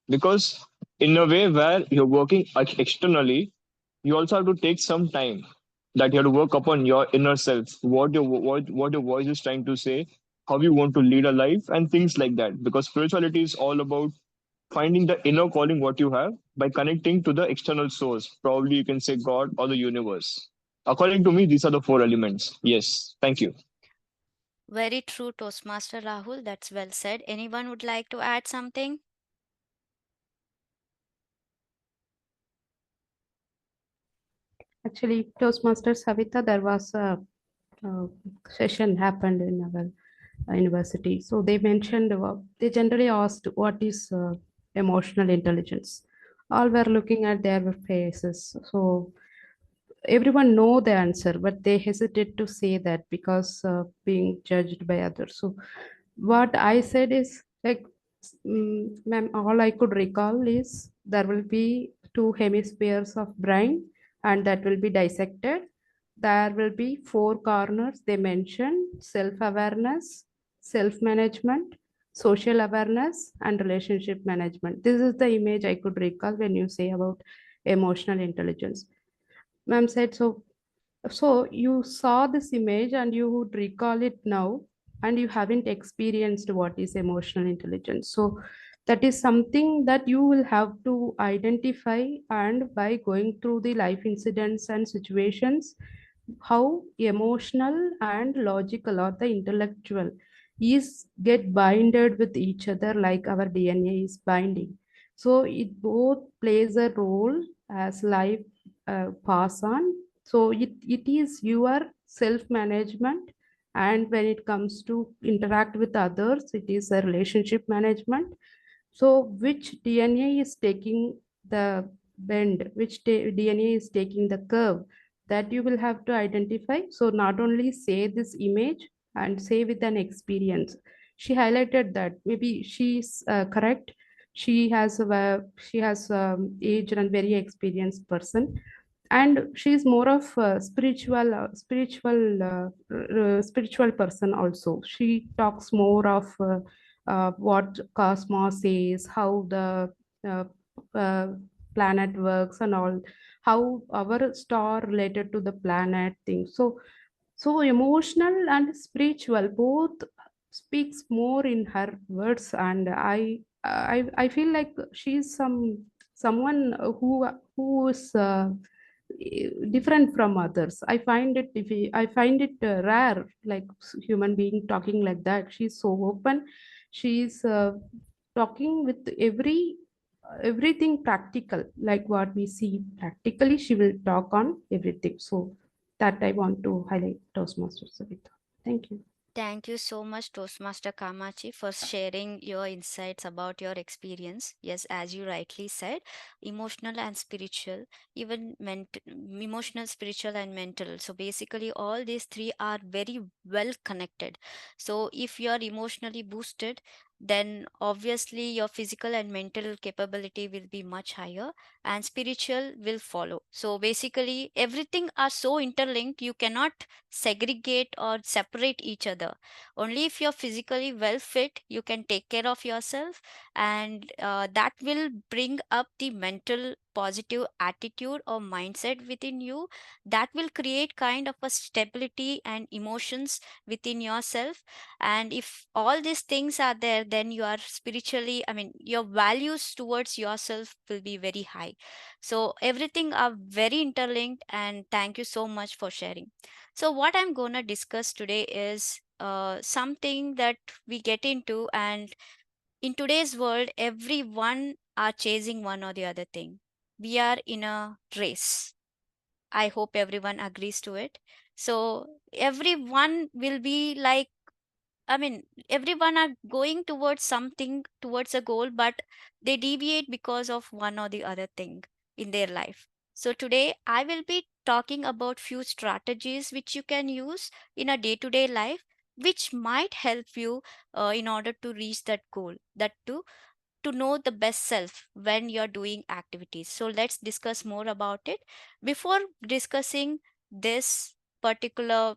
Because in a way where you're working externally, you also have to take some time that you have to work upon your inner self, what your voice is trying to say, how you want to lead a life, and things like that. Because spirituality is all about finding the inner calling what you have by connecting to the external source. Probably you can say God or the universe. According to me, these are the four elements. Yes. Thank you. Very true, Toastmaster Rahul. That's well said. Anyone would like to add something? Actually, Toastmasters Savita, there was a session happened in our university. So they mentioned, they generally asked, what is emotional intelligence? All were looking at their faces. So everyone know the answer, but they hesitate to say that because being judged by others. So what I said is like, ma'am, all I could recall is there will be two hemispheres of brain and that will be dissected. There will be four corners they mentioned: self-awareness, self-management, social awareness, and relationship management. This is the image I could recall when you say about emotional intelligence. Ma'am said, so you saw this image and you would recall it now, and you haven't experienced what is emotional intelligence. So that is something that you will have to identify, and by going through the life incidents and situations, how emotional and logical or the intellectual is get binded with each other like our DNA is binding. So it both plays a role as life pass on. So it is your self-management, and when it comes to interact with others, it is a relationship management. So which DNA is taking the bend, which DNA is taking the curve, that you will have to identify. So not only say this image and say with an experience. She highlighted that maybe she's correct. She has aged and very experienced person, and she's more of a spiritual person also. She talks more of what cosmos is, how the uh, uh, planet works and all, how our star related to the planet thing. So emotional and spiritual both speaks more in her words, and I feel like she's someone who is different from others. I find it, I find it rare, like human being talking like that. She's so open. She's talking with everything practical, like what we see practically. She will talk on everything. So that I want to highlight Toastmasters Savita. Thank you. Thank you so much, Toastmaster Kamachi, for sharing your insights about your experience. Yes, as you rightly said, emotional and spiritual, even emotional, spiritual, and mental. So basically, all these three are very well connected. So if you are emotionally boosted, then obviously your physical and mental capability will be much higher, and spiritual will follow. So basically, everything are so interlinked, you cannot segregate or separate each other. Only if you're physically well fit, you can take care of yourself, and that will bring up the mental positive attitude or mindset within you, that will create kind of a stability and emotions within yourself. And if all these things are there, then you are spiritually, I mean, your values towards yourself will be very high. So everything are very interlinked, and thank you so much for sharing. So, what I'm going to discuss today is something that we get into, and in today's world, everyone are chasing one or the other thing. We are in a race. I hope everyone agrees to it. So, everyone will be like, I mean, everyone are going towards something, towards a goal, but they deviate because of one or the other thing in their life. So today I will be talking about few strategies which you can use in a day-to-day life, which might help you in order to reach that goal, that to know the best self when you're doing activities. So let's discuss more about it. Before discussing this particular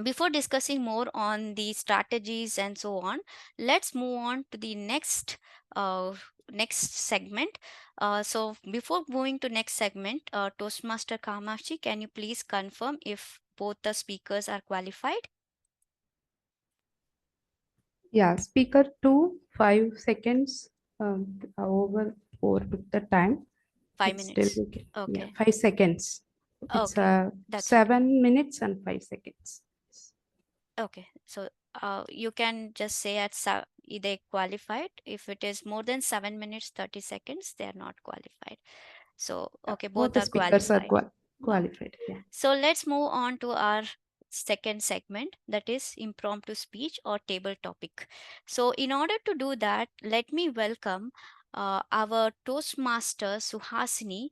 before discussing more on the strategies and so on, let's move on to the uh, next segment. So before moving to next segment, Toastmaster Kamashi, can you please confirm if both the speakers are qualified? Yeah, speaker 2, 5 seconds over with the time. 5 But still minutes. we can, yeah, Okay. 5 seconds. It's Okay, that's fine. 7 minutes and 5 seconds. Okay, so you can just say at they qualified. If it is more than 7 minutes 30 seconds, they are not qualified. So Yeah, okay, both both the are speakers are qualified. qualified. Yeah. So let's move on to our second segment, that is impromptu speech or table topic. So in order to do that, let me welcome our Toastmaster Suhasini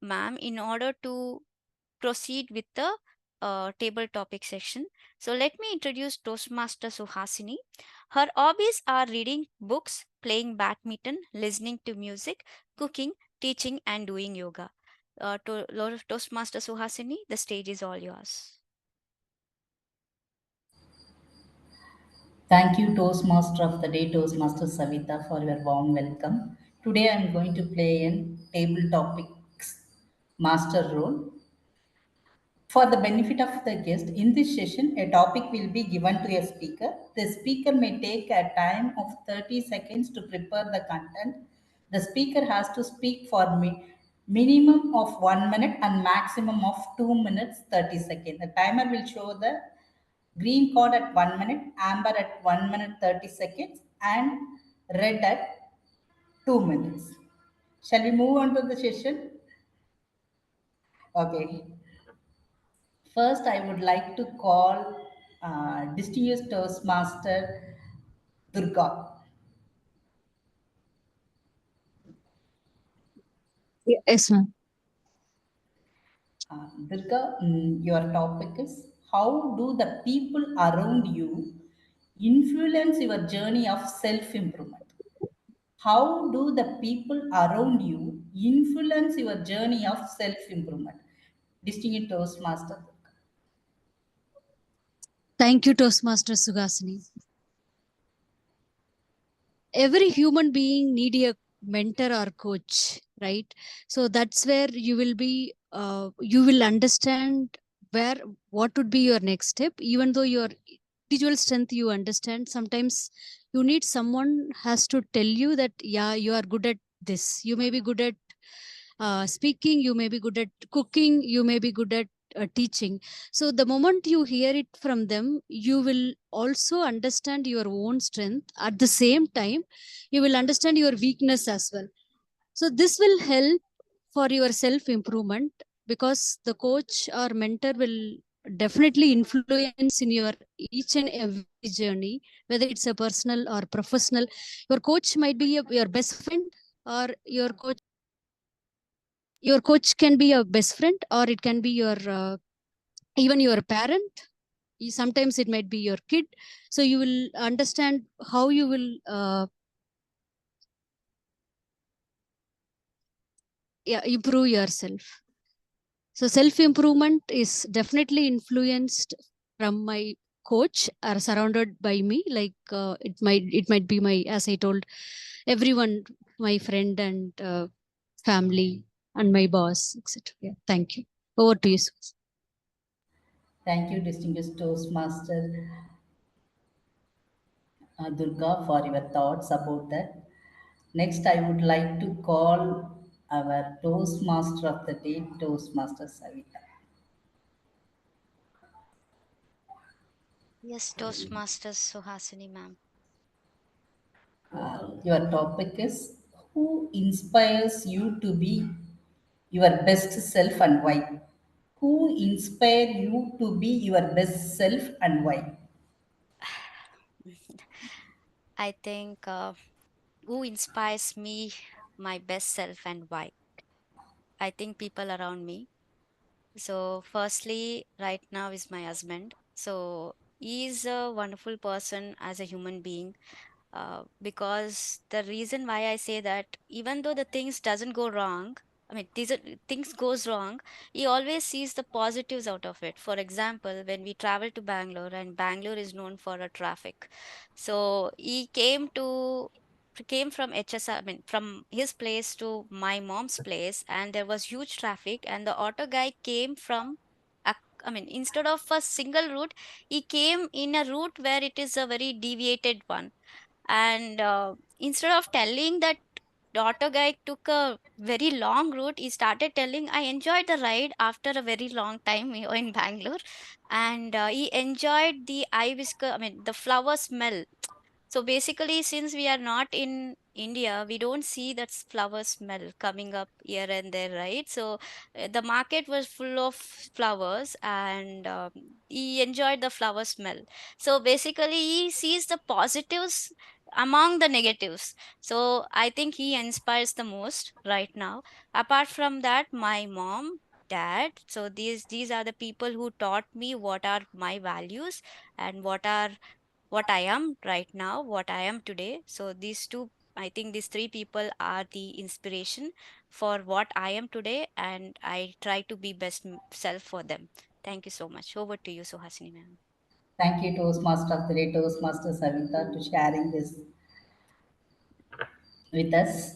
ma'am in order to proceed with the table topic section. So let me introduce Toastmaster Suhasini. Her hobbies are reading books, playing badminton, listening to music, cooking, teaching, and doing yoga. Toastmaster Suhasini, the stage is all yours. Thank you, Toastmaster of the Day, Toastmaster Savita, for your warm welcome. Today I am going to play in table topics master role. For the benefit of the guest, in this session, a topic will be given to a speaker. The speaker may take a time of 30 seconds to prepare the content. The speaker has to speak for minimum of 1 minute and maximum of 2 minutes 30 seconds. The timer will show the green card at 1 minute, amber at 1 minute 30 seconds, and red at 2 minutes. Shall we move on to the session? Okay. First, I would like to call distinguished Toastmaster Durga. Yes, ma'am. Durga, your topic is how do the people around you influence your journey of self improvement? How do the people around you influence your journey of self improvement? Distinguished Toastmaster. Thank you, Toastmaster Sugasini. Every human being need a mentor or coach, right? So that's where you will be, you will understand where, what would be your next step, even though your individual strength you understand. Sometimes you need someone has to tell you that, yeah, you are good at this. You may be good at speaking, you may be good at cooking, you may be good at teaching. So the moment you hear it from them, you will also understand your own strength. At the same time, you will understand your weakness as well. So this will help for your self improvement, because the coach or mentor will definitely influence in your each and every journey, whether it's a personal or professional. Your coach might be your best friend, or your coach can be your best friend, or it can be your even your parent. Sometimes it might be your kid. So you will understand how you will improve yourself. So self improvement is definitely influenced from my coach or surrounded by me. Like it might be my, as I told, everyone, my friend and family and my boss, etc. Yeah, thank you. Over to you, Susan. Thank you, distinguished Toastmaster Durga, for your thoughts about that. Next, I would like to call our Toastmaster of the day, Toastmaster Savita. Yes, Toastmasters Suhasini ma'am. Your topic is, who inspires you to be your best self and why? Who inspire you to be your best self and why? I think who inspires me, my best self, and why? I think people around me. So, firstly, right now is my husband. So, he's a wonderful person as a human being. Because the reason why I say that, even though the things doesn't go wrong, I mean, things goes wrong, he always sees the positives out of it. For example, when we travel to Bangalore, and Bangalore is known for a traffic, so he came from HSR, I mean, from his place to my mom's place, and there was huge traffic, and the auto guy came from. I mean, instead of a single route, he came in a route where it is a very deviated one, and instead of telling that the auto guy took a very long route, he started telling, I enjoyed the ride after a very long time in Bangalore. And he enjoyed the hibiscus, I mean, the flower smell. So basically, since we are not in India, we don't see that flower smell coming up here and there, right? So the market was full of flowers, and he enjoyed the flower smell. So basically, he sees the positives among the negatives. So I think he inspires the most right now. Apart from that, my mom, dad, so these are the people who taught me what are my values and what I am right now, what I am today. So these two, I think these three people are the inspiration for what I am today, and I try to be best self for them. Thank you so much. Over to you, Suhasini ma'am. Thank you, Toastmaster of the day, Toastmaster Savita, to sharing this with us.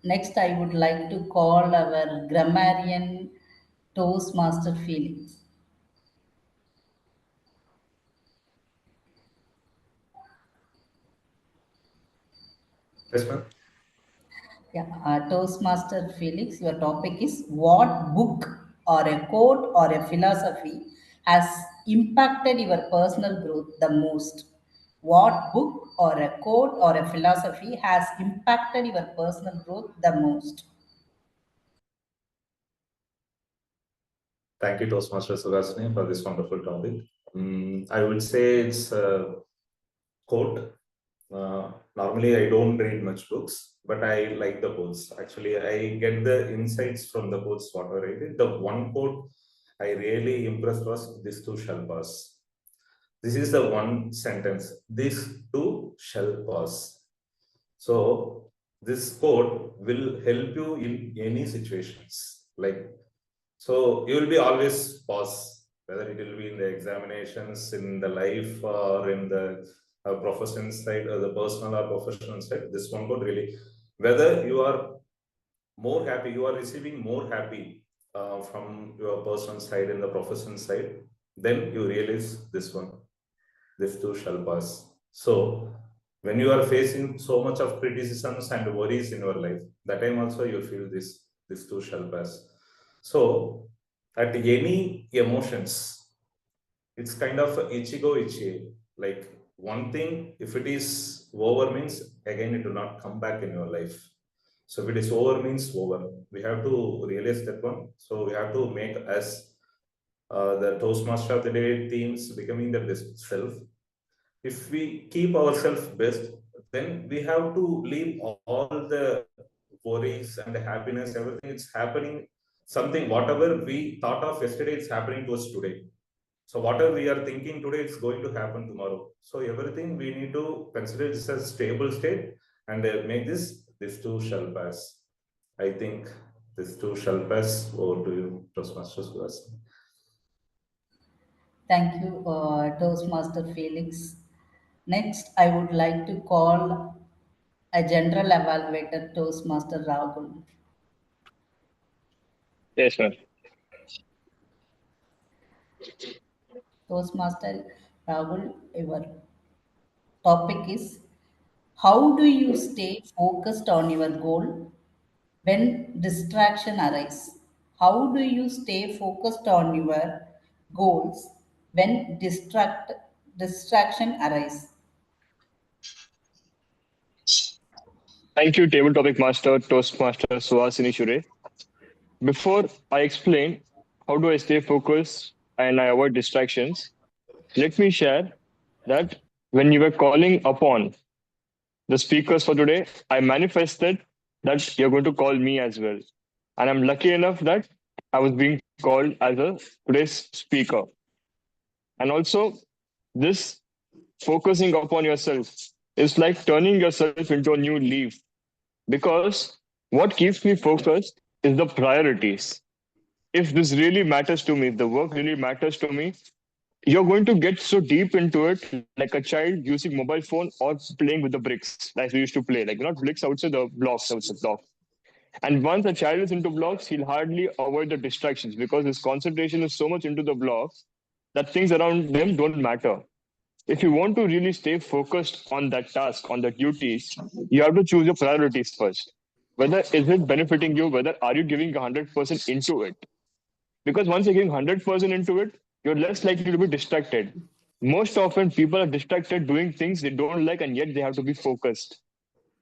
Next, I would like to call our grammarian Toastmaster Felix. Yes, ma'am. Yeah, Toastmaster Felix, your topic is, what book or a quote or a philosophy has impacted your personal growth the most? What book or a quote or a philosophy has impacted your personal growth the most? Thank you, Toastmaster Suhasini, for this wonderful topic. I would say it's a quote. Normally, I don't read much books, but I like the quotes. Actually, I get the insights from the quotes, whatever I read. The one quote I really impressed was, "This too shall pass." This is the one sentence. This too shall pass. So this quote will help you in any situations. Like, so you will be always pause, whether it will be in the examinations, in the life, or in the profession side, or the personal or professional side. This one quote really, whether you are more happy, you are receiving more happy from your personal side and the profession side, then you realize this one, this too shall pass. So when you are facing so much of criticisms and worries in your life, that time also you feel this too shall pass. So at any emotions, it's kind of ichigo ichi. Like one thing, if it is over means again it will not come back in your life. So if it is over means over. We have to realize that one. So we have to make us The Toastmaster of the Day themes becoming the best self. If we keep ourselves best, then we have to leave all the worries and the happiness, everything it's happening, something, whatever we thought of yesterday, it's happening to us today. So whatever we are thinking today, it's going to happen tomorrow. So everything we need to consider this as stable state and make this too shall pass. I think this too shall pass. Over to you, Toastmasters. Thank you, Toastmaster Felix. Next, I would like to call a general evaluator, Toastmaster Rahul. Yes, ma'am. Toastmaster Rahul, your topic is how do you stay focused on your goal when distraction arises? How do you stay focused on your goals when distraction arises? Thank you, Table Topic Master, Toastmaster Suhasini Shure. Before I explain how do I stay focused and I avoid distractions, let me share that when you were calling upon the speakers for today, I manifested that you're going to call me as well. And I'm lucky enough that I was being called as a today's speaker. And also, this focusing upon yourself is like turning yourself into a new leaf because what keeps me focused is the priorities. If this really matters to me, if the work really matters to me, you're going to get so deep into it like a child using mobile phone or playing with the bricks like we used to play, like not bricks, I would say the blocks, I would say blocks. And once a child is into blocks, he'll hardly avoid the distractions because his concentration is so much into the blocks that things around them don't matter. If you want to really stay focused on that task, on the duties, you have to choose your priorities first. Whether is it benefiting you, whether are you giving 100% into it? Because once you're giving 100% into it, you're less likely to be distracted. Most often, people are distracted doing things they don't like, and yet they have to be focused.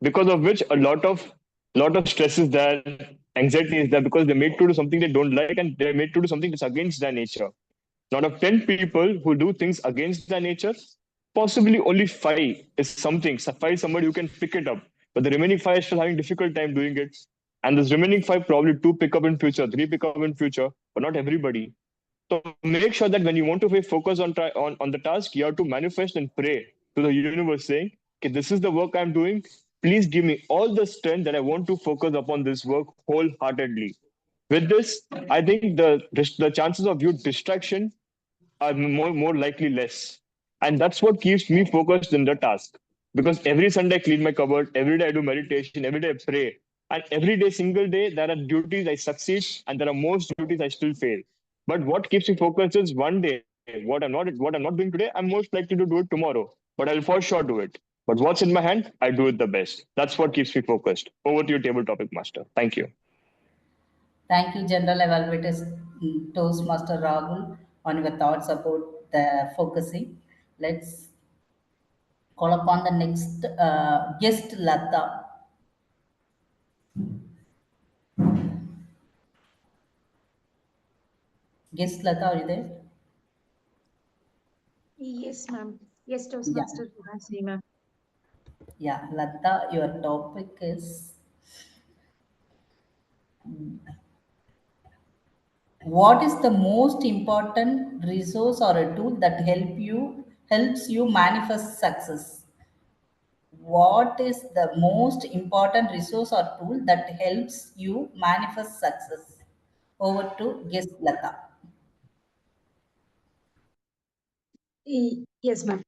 Because of which, a lot of stress is there, anxiety is there because they're made to do something they don't like, and they're made to do something that's against their nature. Out of 10 people who do things against their nature, possibly only five is something. So five somebody who can pick it up, but the remaining five is still having difficult time doing it. And this remaining five probably two pick up in future, three pick up in future, but not everybody. So make sure that when you want to be focused on the task, you have to manifest and pray to the universe saying, okay, this is the work I'm doing. Please give me all the strength that I want to focus upon this work wholeheartedly. With this, I think the chances of you distraction are more likely less. And that's what keeps me focused in the task. Because every Sunday I clean my cupboard, every day I do meditation, every day I pray. And every day, single day, there are duties I succeed and there are most duties I still fail. But what keeps me focused is one day, what I'm not doing today, I'm most likely to do it tomorrow. But I'll for sure do it. But what's in my hand, I do it the best. That's what keeps me focused. Over to your table topic master. Thank you. Thank you, General Evaluators Toastmaster Rahul, on your thoughts about the focusing. Let's call upon the next guest, Lata. Guest Lata, are you there? Yes, ma'am. Yes, Yeah. Toastmaster Vivasri, ma'am. Yeah, Lata, your topic is what is the most important resource or a tool that helps you manifest success? What is the most important resource or tool that helps you manifest success? Over to guest Lata. Yes, ma'am.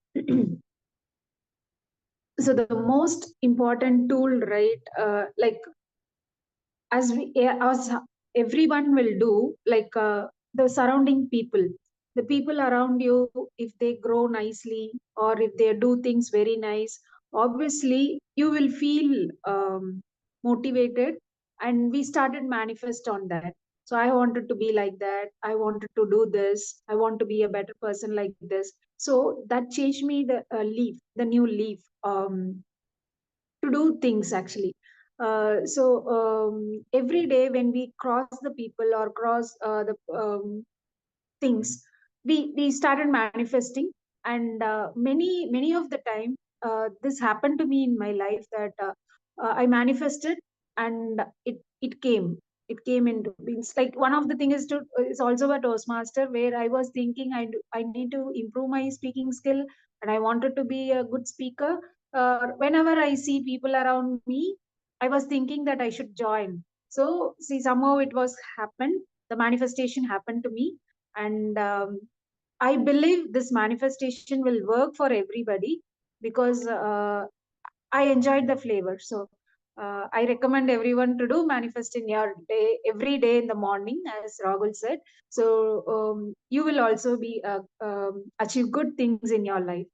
So the most important tool, right? Like as everyone will do, like the surrounding people around you, if they grow nicely or if they do things very nice, obviously you will feel motivated, and we started manifest on that. So I wanted to be like that, I wanted to do this, I want to be a better person like this. So that changed me the new leaf, to do things actually. So every day when we cross the people or cross the things, we started manifesting. And many of the time, this happened to me in my life, that I manifested, and it came into, it's like one of the things is also a Toastmaster, where I was thinking I need to improve my speaking skill, and I wanted to be a good speaker. Whenever I see people around me, I was thinking that I should join. So see, somehow it was happened, the manifestation happened to me. And I believe this manifestation will work for everybody, because I enjoyed the flavor. So I recommend everyone to do manifest in your day, every day in the morning, as Rahul said. So you will also be achieve good things in your life.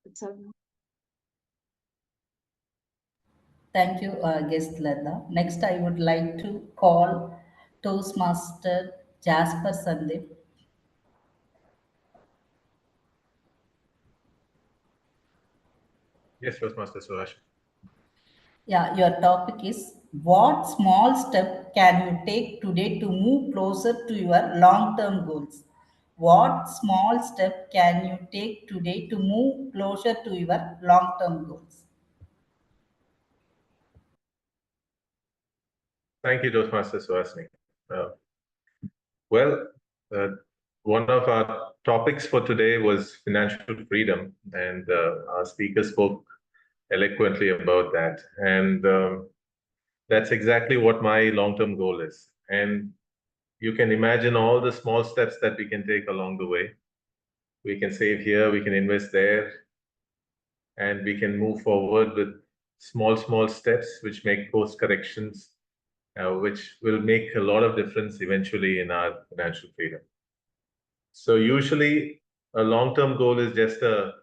That's all. Thank you, guest Lada. Next, I would like to call Toastmaster Jasper Sandeep. Yes, Toastmaster Suhash. Yeah, your topic is, what small step can you take today to move closer to your long-term goals? What small step can you take today to move closer to your long-term goals? Thank you, Toastmaster Suhasini. Uh, well, uh, one of our topics for today was financial freedom, and our speaker spoke eloquently about that. And that's exactly what my long-term goal is. And you can imagine all the small steps that we can take along the way. We can save here, we can invest there, and we can move forward with small steps which make course corrections, which will make a lot of difference eventually in our financial freedom. So usually a long-term goal is just a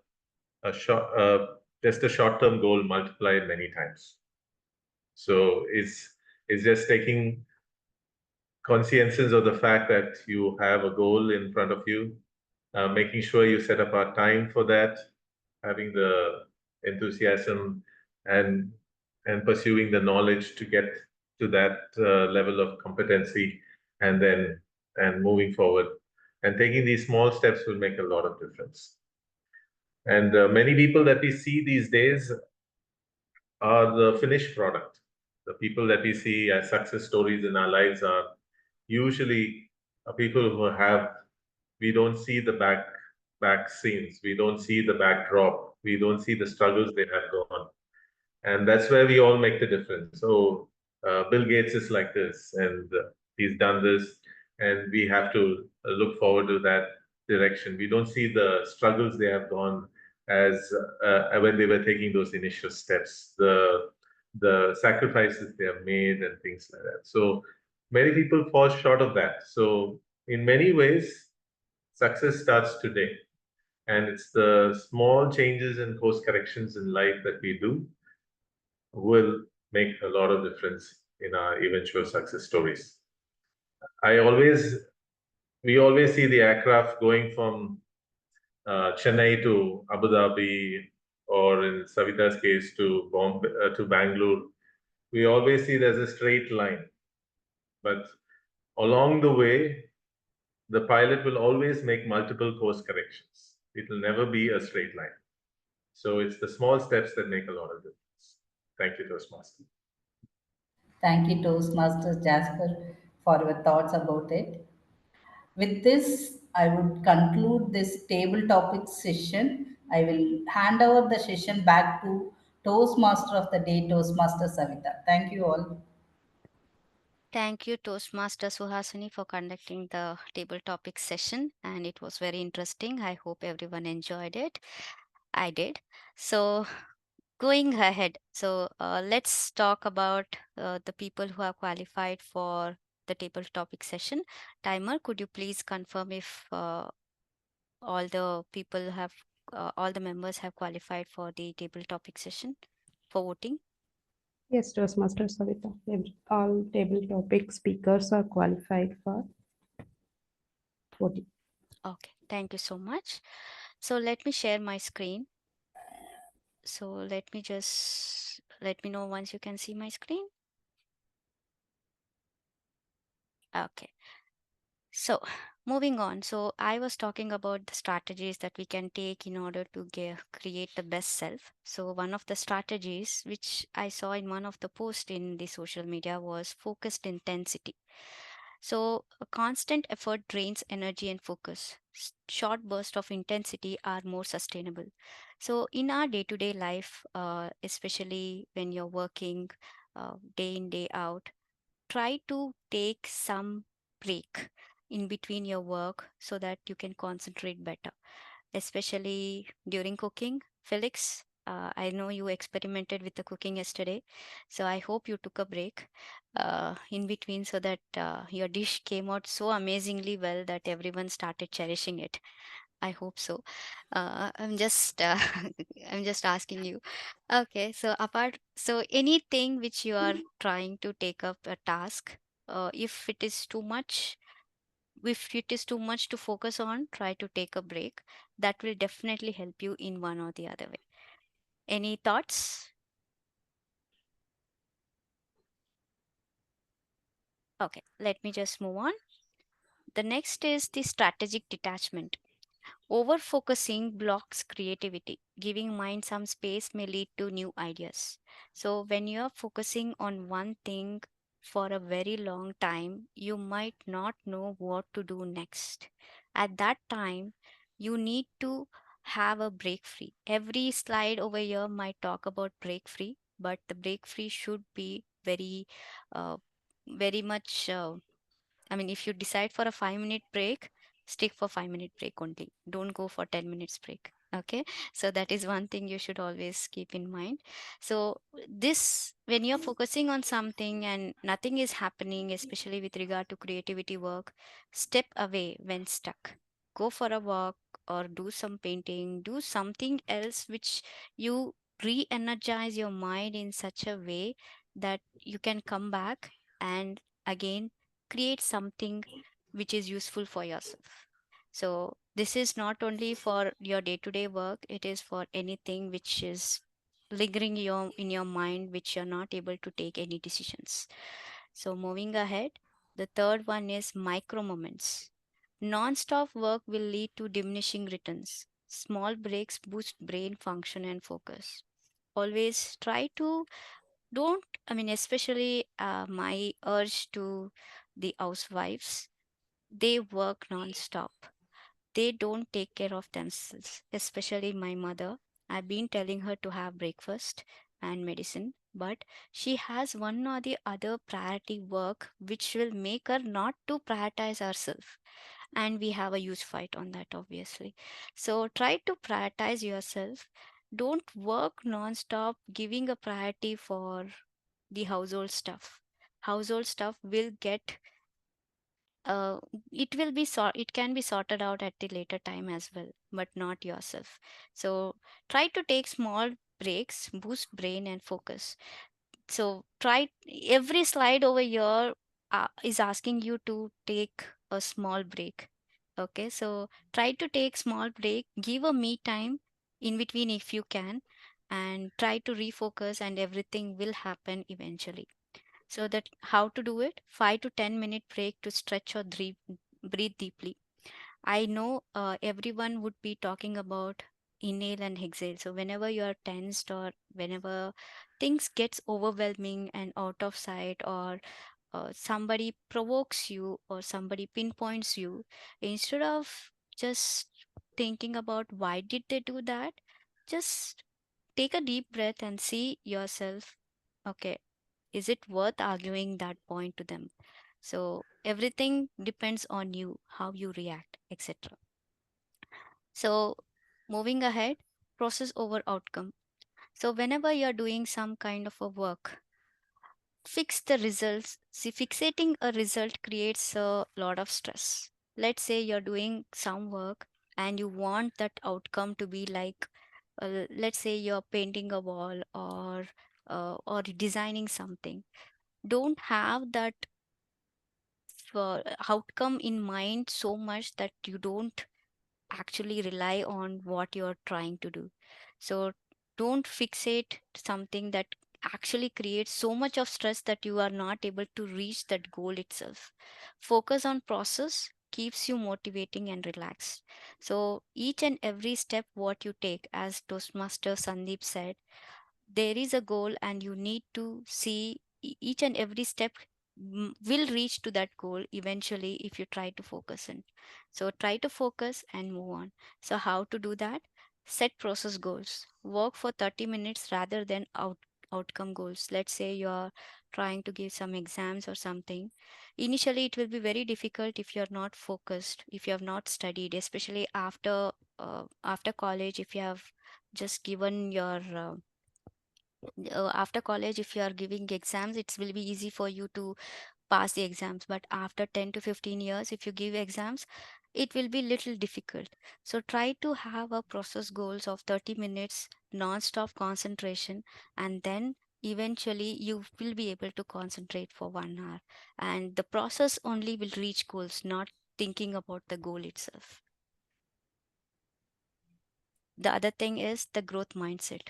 short-term goal multiplied many times. So it's just taking conscience of the fact that you have a goal in front of you, making sure you set apart time for that, having the enthusiasm and pursuing the knowledge to get to that level of competency, and then moving forward. And taking these small steps will make a lot of difference. And many people that we see these days are the finished product. The people that we see as success stories in our lives are usually people who have, we don't see the back scenes, we don't see the backdrop, we don't see the struggles they have gone, and that's where we all make the difference. So Bill Gates is like this, and he's done this, and we have to look forward to that direction. We don't see the struggles they have gone as when they were taking those initial steps, the sacrifices they have made and things like that. So many people fall short of that. So in many ways, success starts today, and it's the small changes and course corrections in life that we do will make a lot of difference in our eventual success stories. We always see the aircraft going from Chennai to Abu Dhabi, or in Savita's case to Bombay, to Bangalore. We always see there's a straight line, but along the way, the pilot will always make multiple course corrections. It will never be a straight line. So it's the small steps that make a lot of difference. Thank you, Toastmaster. Thank you, Toastmaster Jasper, for your thoughts about it. With this, I would conclude this table topic session. I will hand over the session back to Toastmaster of the Day, Toastmaster Savita. Thank you all. Thank you, Toastmaster Suhasini, for conducting the table topic session, and it was very interesting. I hope everyone enjoyed it. I did. So, going ahead, so let's talk about the people who are qualified for the table topic session. Timer, could you please confirm if all the people have, all the members have qualified for the table topic session for voting? Yes, Toastmaster Savita. All table topic speakers are qualified for voting. Okay, thank you so much. So let me share my screen. So let me know once you can see my screen. Okay. So, moving on. So, I was talking about the strategies that we can take in order to create the best self. So, one of the strategies which I saw in one of the posts in the social media was focused intensity. So, a constant effort drains energy and focus. Short bursts of intensity are more sustainable. So, in our day to day life, especially when you're working day in, day out, try to take some break in between your work so that you can concentrate better, especially during cooking. Felix, I know you experimented with the cooking yesterday, so I hope you took a break in between so that your dish came out so amazingly well that everyone started cherishing it. I hope so. I'm just I'm just asking you. Okay, so anything which you are trying to take up a task, if it is too much, if it is too much to focus on, try to take a break. That will definitely help you in one or the other way. Any thoughts? Okay, let me just move on. The next is the strategic detachment. Over focusing blocks creativity. Giving mind some space may lead to new ideas. So, when you're focusing on one thing for a very long time, you might not know what to do next. At that time, you need to have a break free. Every slide over here might talk about break free, but the break free should be uh, very much I mean, if you decide for a 5 minute break, stick for 5 minute break only. Don't go for 10 minutes break. Okay. So that is one thing you should always keep in mind. So this, when you're focusing on something and nothing is happening, especially with regard to creativity work, step away when stuck. Go for a walk or do some painting, do something else which you re-energize your mind in such a way that you can come back and again create something which is useful for yourself. So this is not only for your day-to-day work, it is for anything which is lingering in your mind, which you're not able to take any decisions. So moving ahead, the third one is micro moments. Non-stop work will lead to diminishing returns. Small breaks boost brain function and focus. Always try to don't I mean, especially my urge to the housewives, they work non-stop. They don't take care of themselves, especially my mother. I've been telling her to have breakfast and medicine, but she has one or the other priority work which will make her not to prioritize herself, and we have a huge fight on that, obviously. So try to prioritize yourself. Don't work non-stop giving a priority for the household stuff. Household stuff will get uh, it can be sorted out at the later time as well, but not yourself. So try to take small breaks, boost brain and focus. So try, every slide over here is asking you to take a small break. Okay, so try to take small break, give a me time in between if you can, and try to refocus, and everything will happen eventually. So that how to do it? 5 to 10 minute break to stretch or breathe deeply. I know everyone would be talking about inhale and exhale. So whenever you are tensed or whenever things gets overwhelming and out of sight, or somebody provokes you or somebody pinpoints you, instead of just thinking about why did they do that, just take a deep breath and see yourself. Okay, is it worth arguing that point to them? So everything depends on you, how you react, etc. So moving ahead, process over outcome. So whenever you're doing some kind of a work, fix the results. See, fixating a result creates a lot of stress. Let's say you're doing some work and you want that outcome to be like, let's say you're painting a wall or designing something. Don't have that outcome in mind so much that you don't actually rely on what you're trying to do. So don't fixate something that actually creates so much of stress that you are not able to reach that goal itself. Focus on process keeps you motivating and relaxed. So each and every step what you take, as Toastmaster Sandeep said, there is a goal and you need to see each and every step will reach to that goal eventually if you try to focus in. So try to focus and move on. So how to do that? Set process goals. Work for 30 minutes rather than outcome goals. Let's say you're trying to give some exams or something. Initially it will be very difficult if you're not focused, if you have not studied, especially after college. If you have just given your after college, if you are giving exams, it will be easy for you to pass the exams. But after 10 to 15 years, if you give exams, it will be little difficult. So try to have a process goals of 30 minutes non-stop concentration, and then eventually you will be able to concentrate for 1 hour, and the process only will reach goals, not thinking about the goal itself. The other thing is the growth mindset.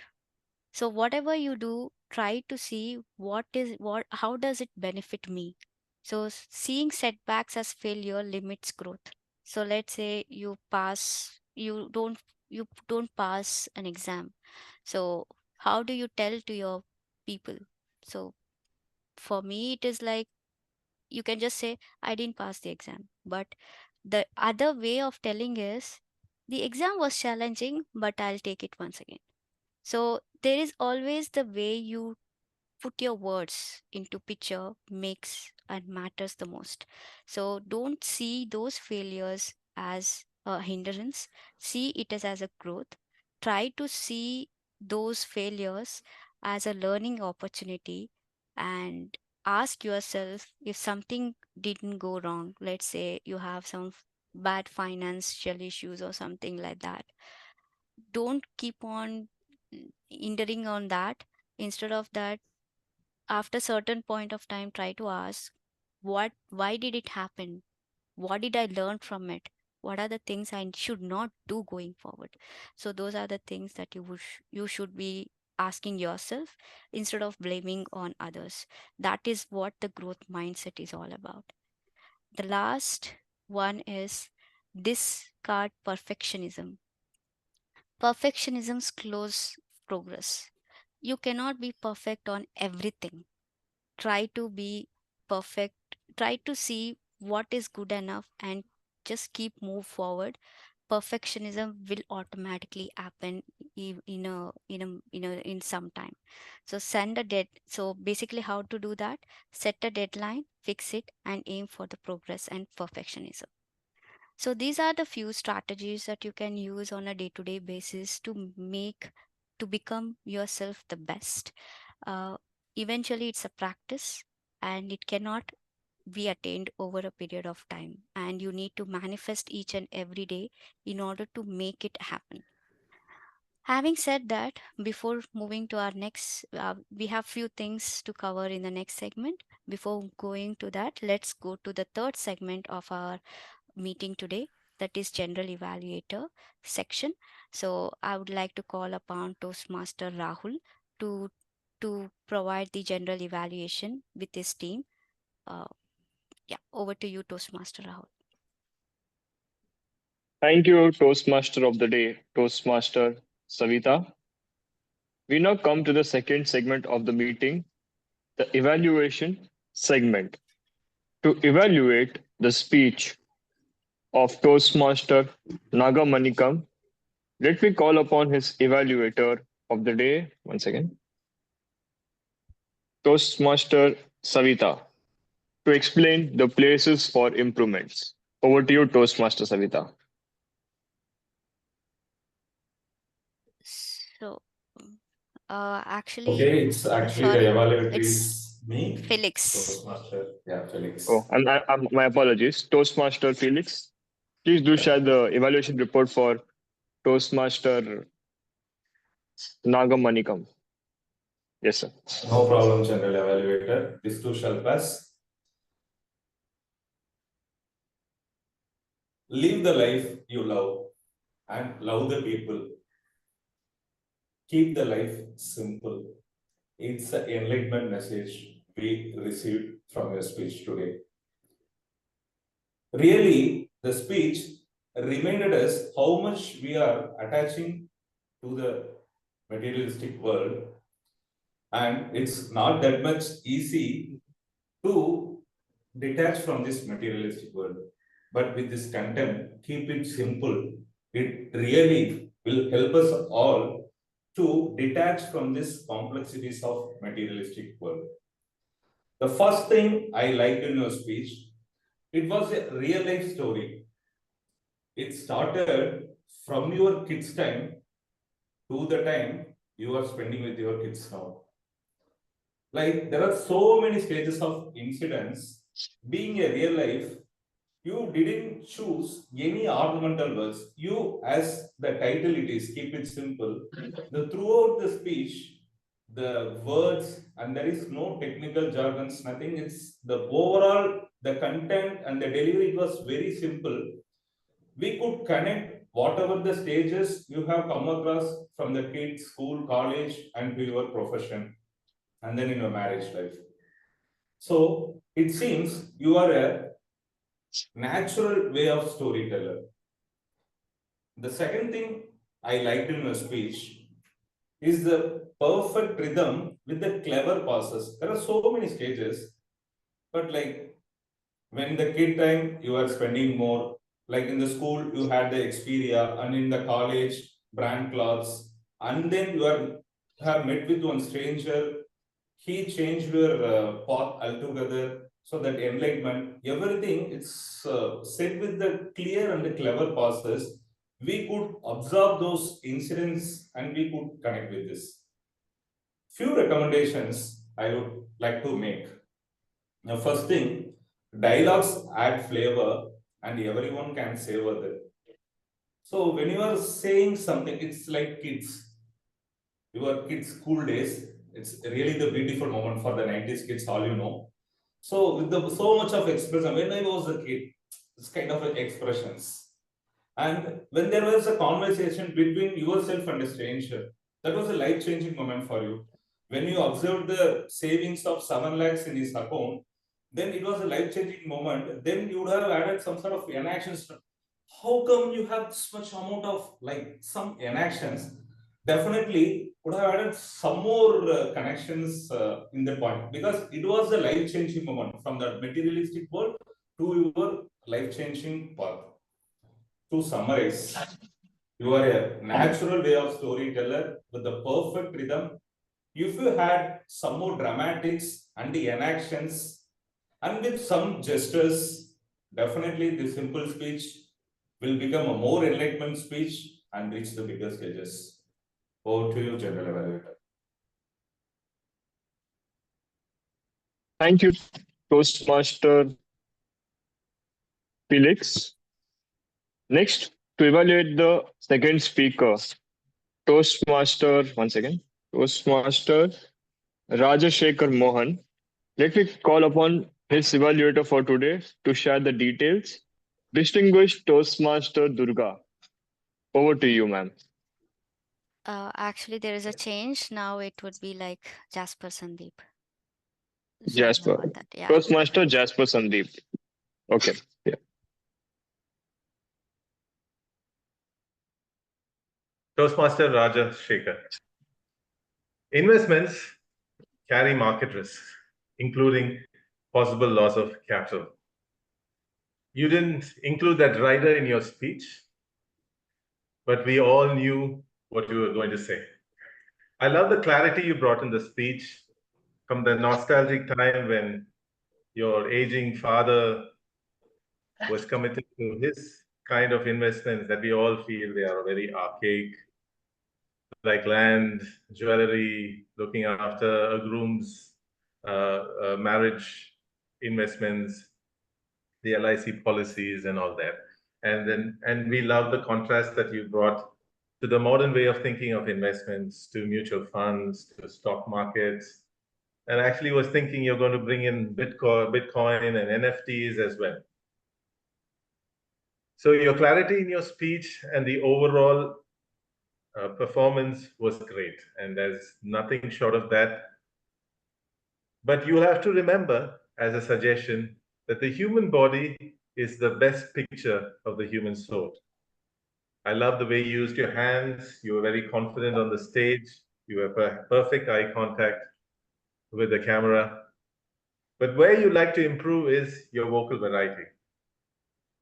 So whatever you do, try to see how does it benefit me. So seeing setbacks as failure limits growth. So let's say you don't pass an exam. So how do you tell to your people? So for me it is like, you can just say I didn't pass the exam. But the other way of telling is, the exam was challenging, but I'll take it once again. So there is always the way you put your words into picture makes and matters the most. So don't see those failures as a hindrance. See it as a growth. Try to see those failures as a learning opportunity, and ask yourself, if something didn't go wrong, let's say you have some bad financial issues or something like that, don't keep on hindering on that. Instead of that, after certain point of time, try to ask, why did it happen? What did I learn from it? What are the things I should not do going forward? So those are the things that you should be asking yourself instead of blaming on others. That is what the growth mindset is all about. The last one is discard perfectionism. Perfectionism slows progress. You cannot be perfect on everything. Try to be perfect. Try to see what is good enough and just keep move forward. Perfectionism will automatically happen in some time. So so basically how to do that? Set a deadline, fix it, and aim for the progress and perfectionism. So these are the few strategies that you can use on a day-to-day basis to become yourself the best. Uh, Eventually, it's a practice, and it cannot be attained over a period of time. And you need to manifest each and every day in order to make it happen. Having said that, before moving to our next, we have few things to cover in the next segment. Before going to that, let's go to the third segment of our meeting today, that is general evaluator section. So I would like to call upon Toastmaster Rahul to provide the general evaluation with his team. Yeah, over to you, Toastmaster Rahul. Thank you, Toastmaster of the Day, Toastmaster Savita. We now come to the second segment of the meeting, the evaluation segment. To evaluate the speech of Toastmaster Nagamanikam, let me call upon his evaluator of the day. Once again, Toastmaster Savita, to explain the places for improvements. Over to you, Toastmaster Savita. So, actually, Okay, it's actually the sorry, evaluator it's is me, Felix. Toastmaster. Yeah, Felix. Oh, my apologies. Toastmaster Felix, please do share the evaluation report for Toastmaster Nagamanikam. Yes, sir. No problem, General Evaluator. This too shall pass. Live the life you love and love the people. Keep the life simple. It's an enlightenment message we received from your speech today. Really, the speech reminded us how much we are attaching to the materialistic world, and it's not that much easy to detach from this materialistic world. But with this content, keep it simple. It really will help us all to detach from this complexities of materialistic world. The first thing I liked in your speech, it was a real life story. It started from your kids' time to the time you are spending with your kids now. Like there are so many stages of incidents. Being a real life, you didn't choose any ornamental words. You, as the title it is, keep it simple. The throughout the speech, the words, and there is no technical jargons, nothing. It's the overall, the content and the delivery was very simple. We could connect whatever the stages you have come across from the kids, school, college, and to your profession, and then in your marriage life. So it seems you are a natural way of storyteller. The second thing I liked in your speech is the perfect rhythm with the clever pauses. There are so many stages, but like when the kid time you are spending more, like in the school you had the Xperia, and in the college brand clothes, and then you have met with one stranger. He changed your path altogether. So that enlightenment, everything, it's said with the clear and the clever passes. We could observe those incidents and we could connect with this. Few recommendations I would like to make. Now, first thing, dialogues add flavor and everyone can savor them. So when you are saying something, it's like kids. Your kids' school days, it's really the beautiful moment for the 90s kids, all you know. So with the so much of expression, when I was a kid, it's kind of expressions. And when there was a conversation between yourself and a stranger, that was a life-changing moment for you. When you observed the savings of 7 lakhs in his account, then it was a life-changing moment. Then you would have added some sort of enactions. How come you have this much amount of like some enactions? Definitely would have added some more connections in the point, because it was a life-changing moment from the materialistic world to your life-changing path. To summarize, you are a natural way of storyteller with the perfect rhythm. If you had some more dramatics and the enactions and with some gestures, definitely the simple speech will become a more enlightenment speech and reach the bigger stages. Over to you, General Evaluator. Thank you, Toastmaster Felix. Next, to evaluate the second speaker, Toastmaster, once again, Toastmaster Rajashekhar Mohan. Let me call upon his evaluator for today to share the details. Distinguished Toastmaster Durga, over to you, ma'am. Actually, there is a change. Now it would be like Jasper Sandeep. Sorry Jasper. about that. Yeah. Toastmaster Jasper Sandeep. Okay. Yeah. Toastmaster Raja Shekhar. Investments carry market risks, including possible loss of capital. You didn't include that rider in your speech, but we all knew what you were going to say. I love the clarity you brought in the speech from the nostalgic time when your aging father was committed to his kind of investments that we all feel they are very archaic, like land, jewelry, looking after a groom's marriage investments, the LIC policies and all that. And we love the contrast that you brought to the modern way of thinking of investments, to mutual funds, to stock markets. And actually was thinking you're going to bring in Bitcoin and NFTs as well. So your clarity in your speech and the overall performance was great. And there's nothing short of that. But you'll have to remember, as a suggestion, that the human body is the best picture of the human soul. I love the way you used your hands. You were very confident on the stage. You have perfect eye contact with the camera. But where you like to improve is your vocal variety.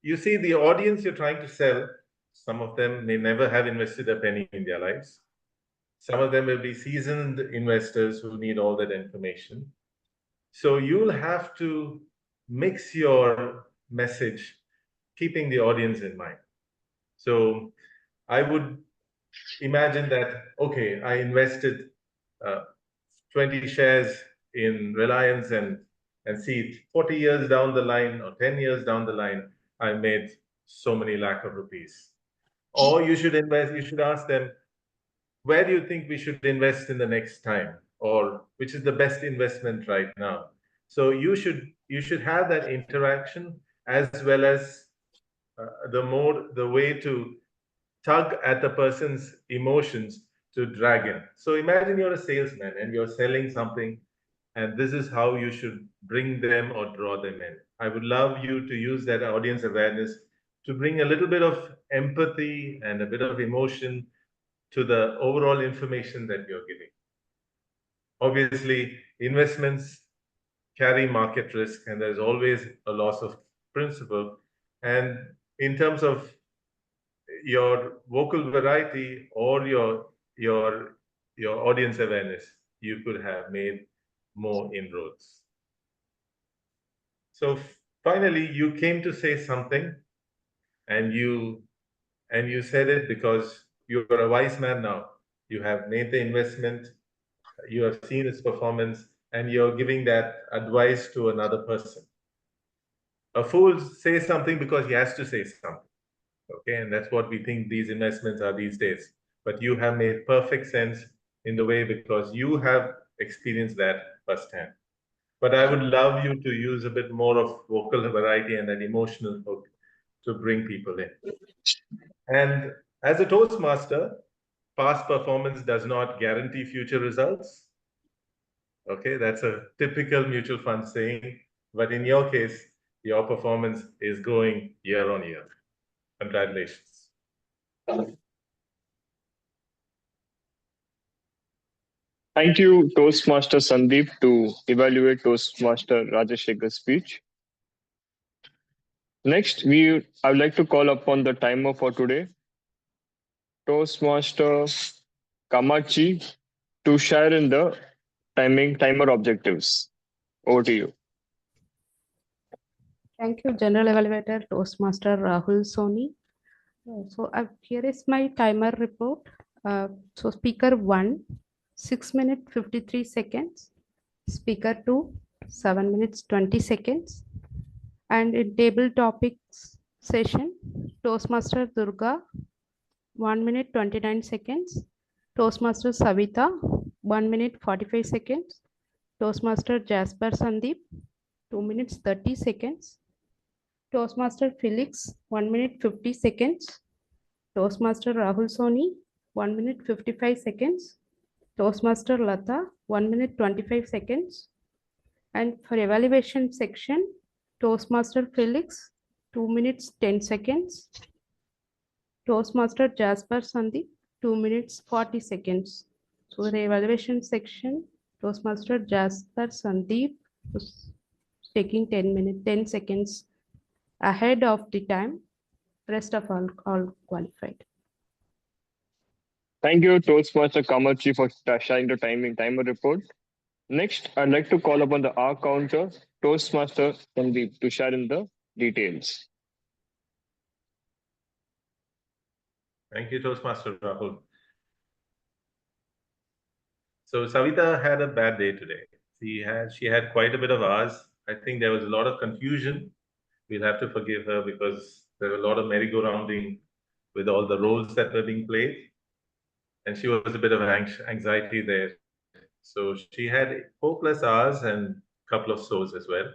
You see, the audience you're trying to sell, some of them may never have invested a penny in their lives. Some of them will be seasoned investors who need all that information. So you'll have to mix your message, keeping the audience in mind. So I would imagine that, okay, I invested 20 shares in Reliance and see 40 years down the line or 10 years down the line, I made so many lakh of rupees. Or you should invest, you should ask them, where do you think we should invest in the next time? Or which is the best investment right now? So you should have that interaction, as well as the way to tug at the person's emotions to drag in. So imagine you're a salesman and you're selling something, and this is how you should bring them or draw them in. I would love you to use that audience awareness to bring a little bit of empathy and a bit of emotion to the overall information that you're giving. Obviously, investments carry market risk, and there's always a loss of principal. And in terms of your vocal variety or your audience awareness, you could have made more inroads. So finally, you came to say something, and you said it because you're a wise man now. You have made the investment, you have seen its performance, and you're giving that advice to another person. A fool says something because he has to say something. Okay, and that's what we think these investments are these days. But you have made perfect sense in the way, because you have experienced that firsthand. But I would love you to use a bit more of vocal variety and an emotional hook to bring people in. And as a Toastmaster, past performance does not guarantee future results. Okay, that's a typical mutual fund saying. But in your case, your performance is growing year on year. Congratulations. Thank you, Toastmaster Sandeep, to evaluate Toastmaster Rajashekhar's speech. Next, I would like to call upon the timer for today, Toastmaster Kamachi, to share in the timer objectives. Over to you. Thank you, General Evaluator Toastmaster Rahul Soni. So here is my timer report. So speaker 1, 6 minutes 53 seconds. Speaker 2, 7 minutes 20 seconds. And in table topics session, Toastmaster Durga, 1 minute 29 seconds. Toastmaster Savita, 1 minute 45 seconds. Toastmaster Jasper Sandeep, 2 minutes 30 seconds. Toastmaster Felix, 1 minute 50 seconds. Toastmaster Rahul Soni, 1 minute 55 seconds. Toastmaster Lata, 1 minute 25 seconds. And for evaluation section, Toastmaster Felix, 2 minutes 10 seconds. Toastmaster Jasper Sandeep, 2 minutes 40 seconds. So the evaluation section, Toastmaster Jasper Sandeep was taking 10 seconds ahead of the time. Rest of all qualified. Thank you, Toastmaster Kamachi, for sharing the timer report. Next, I'd like to call upon the R counter, Toastmaster Sandeep, to share in the details. Thank you, Toastmaster Rahul. So Savita had a bad day today. She had quite a bit of hours. I think there was a lot of confusion. We'll have to forgive her because there were a lot of merry-go-rounding with all the roles that were being played. And she was a bit of anxiety there. So she had 4+ hours and a couple of shows as well.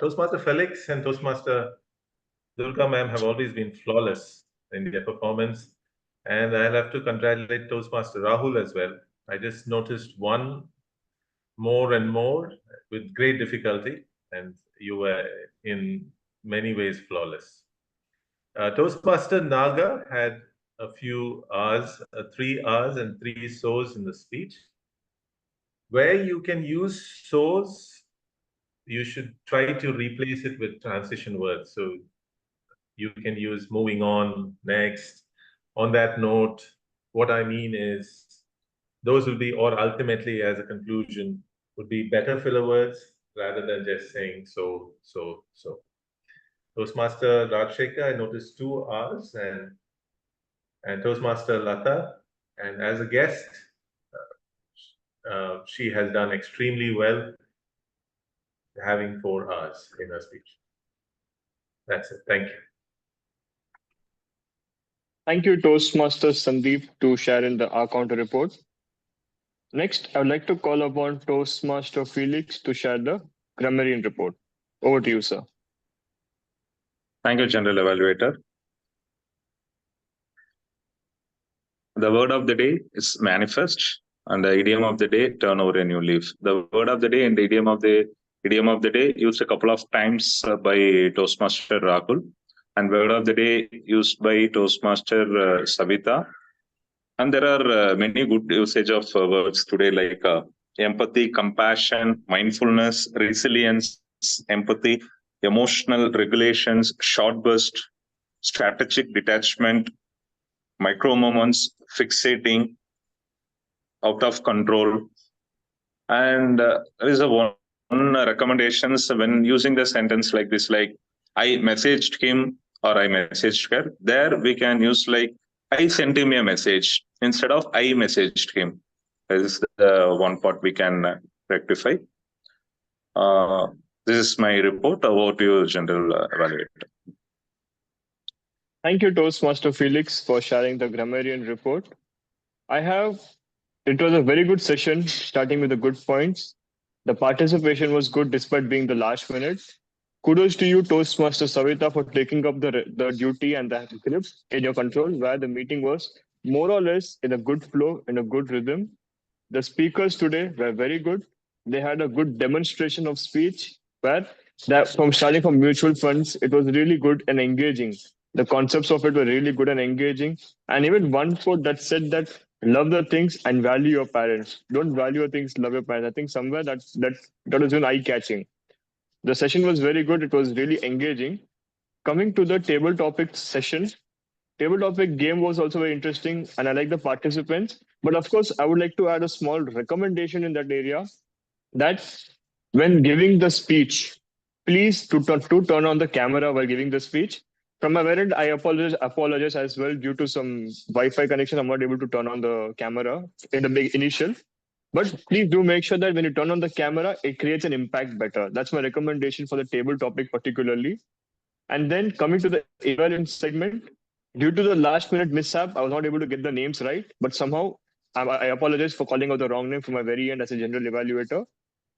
Toastmaster Felix and Toastmaster Durga ma'am have always been flawless in their performance. And I'll have to congratulate Toastmaster Rahul as well. I just noticed one more and more with great difficulty, and you were in many ways flawless. Toastmaster Naga had a few R's, 3 R's and 3 so's in the speech. Where you can use so's, you should try to replace it with transition words. So you can use moving on, next, on that note, what I mean is, those will be, or ultimately as a conclusion, would be better filler words rather than just saying so. Toastmaster Rajshekar, I noticed 2 R's, and Toastmaster Lata, and as a guest, she has done extremely well, having 4 R's in her speech. That's it. Thank you. Thank you, Toastmaster Sandeep, to share in the R counter report. Next, I would like to call upon Toastmaster Felix to share the grammarian report. Over to you, sir. Thank you, General Evaluator. The word of the day is manifest, and the idiom of the day, turn over a new leaf. The word of the day and the idiom of the day used a couple of times by Toastmaster Rahul, and word of the day used by Toastmaster Savita. And there are many good usage of words today, like empathy, compassion, mindfulness, resilience, empathy, emotional regulations, short burst, strategic detachment, micro moments, fixating, out of control. And there is a one recommendations when using the sentence like this, like I messaged him or I messaged her. There we can use like I sent him a message instead of I messaged him. This is the one part we can rectify. This is my report. About you, General Evaluator. Thank you, Toastmaster Felix, for sharing the grammarian report. It was a very good session, starting with the good points. The participation was good despite being the last minute. Kudos to you, Toastmaster Savita, for taking up the duty and the grip in your control, where the meeting was more or less in a good flow, in a good rhythm. The speakers today were very good. They had a good demonstration of speech, where that from starting from mutual funds, it was really good and engaging. The concepts of it were really good and engaging. And even one quote that said that love the things and value your parents. Don't value your things, love your parents. I think somewhere that was even eye-catching. The session was very good. It was really engaging. Coming to the table topic session, table topic game was also very interesting, and I like the participants. But of course, I would like to add a small recommendation in that area, that when giving the speech, please to turn on the camera while giving the speech. From my end, I apologize as well, due to some Wi-Fi connection. I'm not able to turn on the camera in the big initial. But please do make sure that when you turn on the camera, it creates an impact better. That's my recommendation for the table topic particularly. And then coming to the evaluation segment, due to the last minute mishap, I was not able to get the names right, but somehow I apologize for calling out the wrong name from my very end as a general evaluator.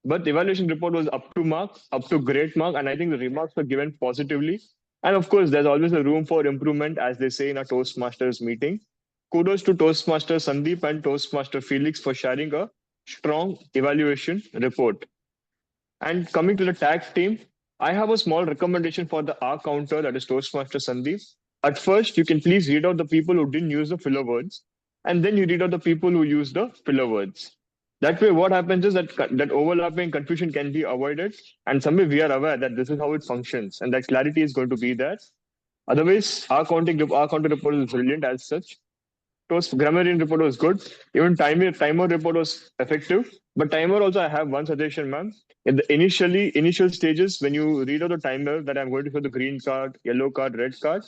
But the evaluation report was up to mark, up to great mark, and I think the remarks were given positively. And of course, there's always a room for improvement, as they say in a Toastmasters meeting. Kudos to Toastmaster Sandeep and Toastmaster Felix for sharing a strong evaluation report. And coming to the tag team, I have a small recommendation for the R counter, that is Toastmaster Sandeep. At first, you can please read out the people who didn't use the filler words, and then you read out the people who use the filler words. That way, what happens is that overlapping confusion can be avoided, and someday we are aware that this is how it functions, and that clarity is going to be there. Otherwise, our counter report is brilliant as such. Grammarian report was good. Even timer report was effective. But timer also, I have one suggestion, ma'am. In the initial stages, when you read out the timer that I'm going to show the green card, yellow card, red card,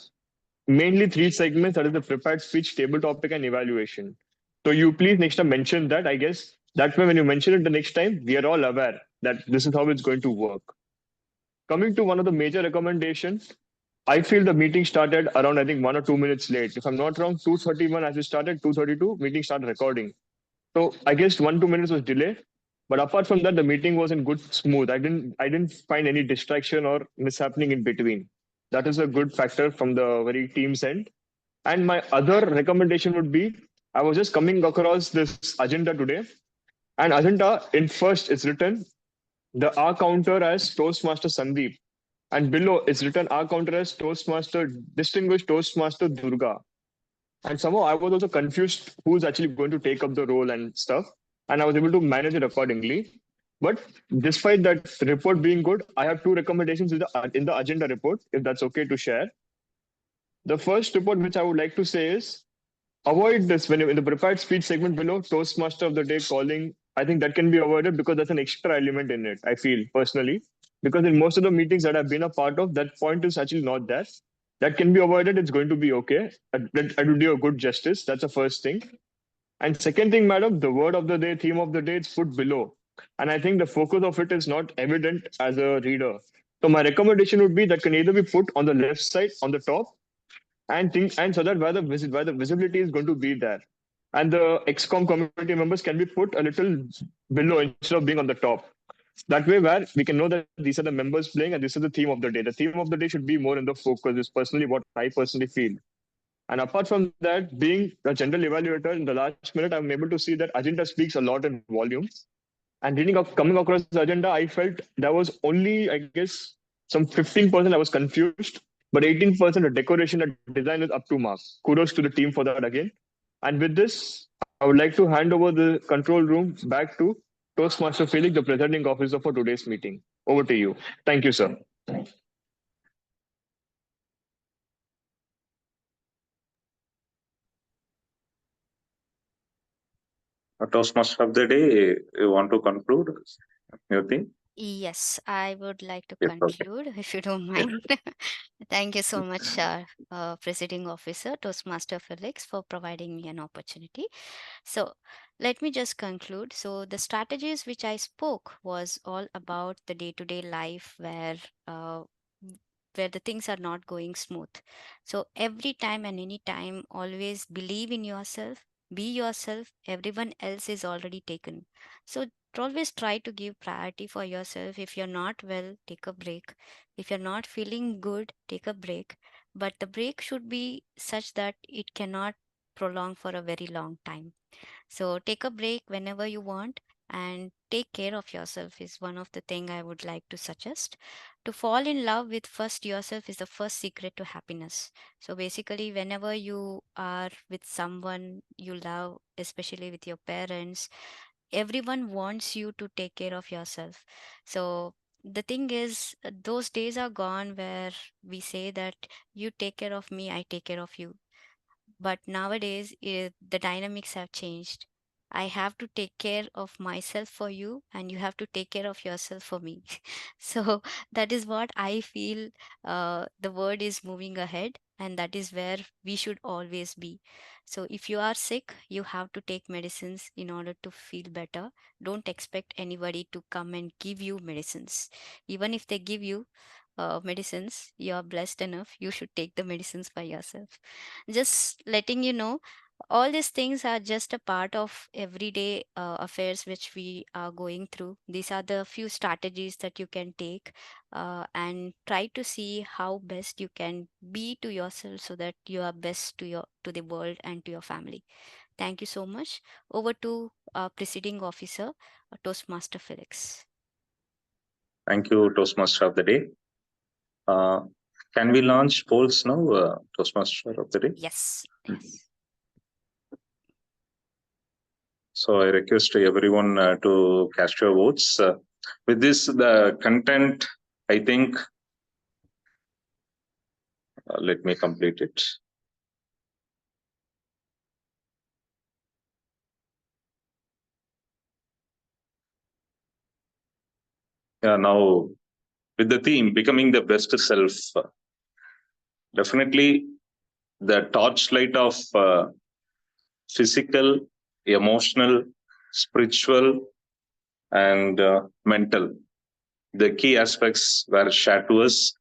mainly 3 segments, that is the prepared speech, table topic, and evaluation. So you please next time mention that, I guess. That way, when you mention it the next time, we are all aware that this is how it's going to work. Coming to one of the major recommendations, I feel the meeting started around, I think, 1 or 2 minutes late. If I'm not wrong, 2:31 as it started, 2:32, meeting started recording. So I guess 1-2 minutes was delayed. But apart from that, the meeting was in good smooth. I didn't find any distraction or mishappening in between. That is a good factor from the very team's end. And my other recommendation would be, I was just coming across this agenda today. And agenda, in first, it's written the R counter as Toastmaster Sandeep. And below it's written our counter as Toastmaster, Distinguished Toastmaster Durga. And somehow I was also confused who's actually going to take up the role and stuff. And I was able to manage it accordingly. But despite that report being good, I have 2 recommendations in the agenda report, if that's okay to share. The first report which I would like to say is avoid this when in the prepared speech segment below, Toastmaster of the day calling. I think that can be avoided because that's an extra element in it, I feel personally. Because in most of the meetings that I've been a part of, that point is actually not there. That can be avoided. It's going to be okay. I will do a good justice. That's the first thing. And second thing, madam, the word of the day, theme of the day, it's put below. And I think the focus of it is not evident as a reader. So my recommendation would be that can either be put on the left side, on the top, and so that where the visibility is going to be there. And the XCOM community members can be put a little below instead of being on the top. That way, where we can know that these are the members playing and this is the theme of the day. The theme of the day should be more in the focus, is personally what I personally feel. And apart from that, being a general evaluator, in the last minute, I'm able to see that agenda speaks a lot in volume. And coming across the agenda, I felt there was only, I guess, some 15% I was confused, but 18% the decoration and design is up to mark. Kudos to the team for that again. And with this, I would like to hand over the control room back to Toastmaster Felix, the presiding officer for today's meeting. Over to you. Thank you, sir. Toastmaster of the day, you want to conclude your thing? Yes, I would like to Yes, okay. conclude, if you don't mind. Thank you so much, Presiding Officer, Toastmaster Felix, for providing me an opportunity. So let me just conclude. So the strategies which I spoke was all about the day-to-day life where the things are not going smooth. So every time and any time, always believe in yourself, be yourself. Everyone else is already taken. So always try to give priority for yourself. If you're not well, take a break. If you're not feeling good, take a break. But the break should be such that it cannot prolong for a very long time. So take a break whenever you want and take care of yourself is one of the thing I would like to suggest. To fall in love with first yourself is the first secret to happiness. So basically, whenever you are with someone you love, especially with your parents, everyone wants you to take care of yourself. So the thing is, those days are gone where we say that you take care of me, I take care of you. But nowadays, the dynamics have changed. I have to take care of myself for you, and you have to take care of yourself for me. So that is what I feel the word is moving ahead, and that is where we should always be. So if you are sick, you have to take medicines in order to feel better. Don't expect anybody to come and give you medicines. Even if they give you medicines, you are blessed enough, you should take the medicines by yourself. Just letting you know, all these things are just a part of everyday affairs which we are going through. These are the few strategies that you can take and try to see how best you can be to yourself so that you are best to the world and to your family. Thank you so much. Over to Presiding Officer, Toastmaster Felix. Thank you, Toastmaster of the day. Can we launch polls now, Toastmaster of the day? Yes. So I request everyone to cast your votes. With this, the content, I think, let me complete it. Yeah, now with the theme, becoming the best self, definitely the torchlight of physical, emotional, spiritual, and mental. The key aspects were shared to us.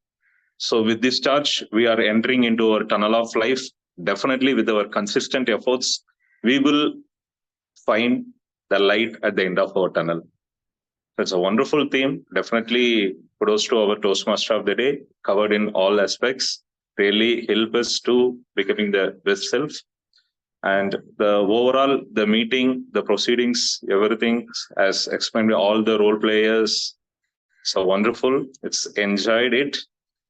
So with this charge, we are entering into our tunnel of life. Definitely with our consistent efforts, we will find the light at the end of our tunnel. It's a wonderful theme. Definitely kudos to our Toastmaster of the day, covered in all aspects. Really help us to becoming the best self. And the overall, the meeting, the proceedings, everything as explained by all the role players. So wonderful. It's enjoyed it.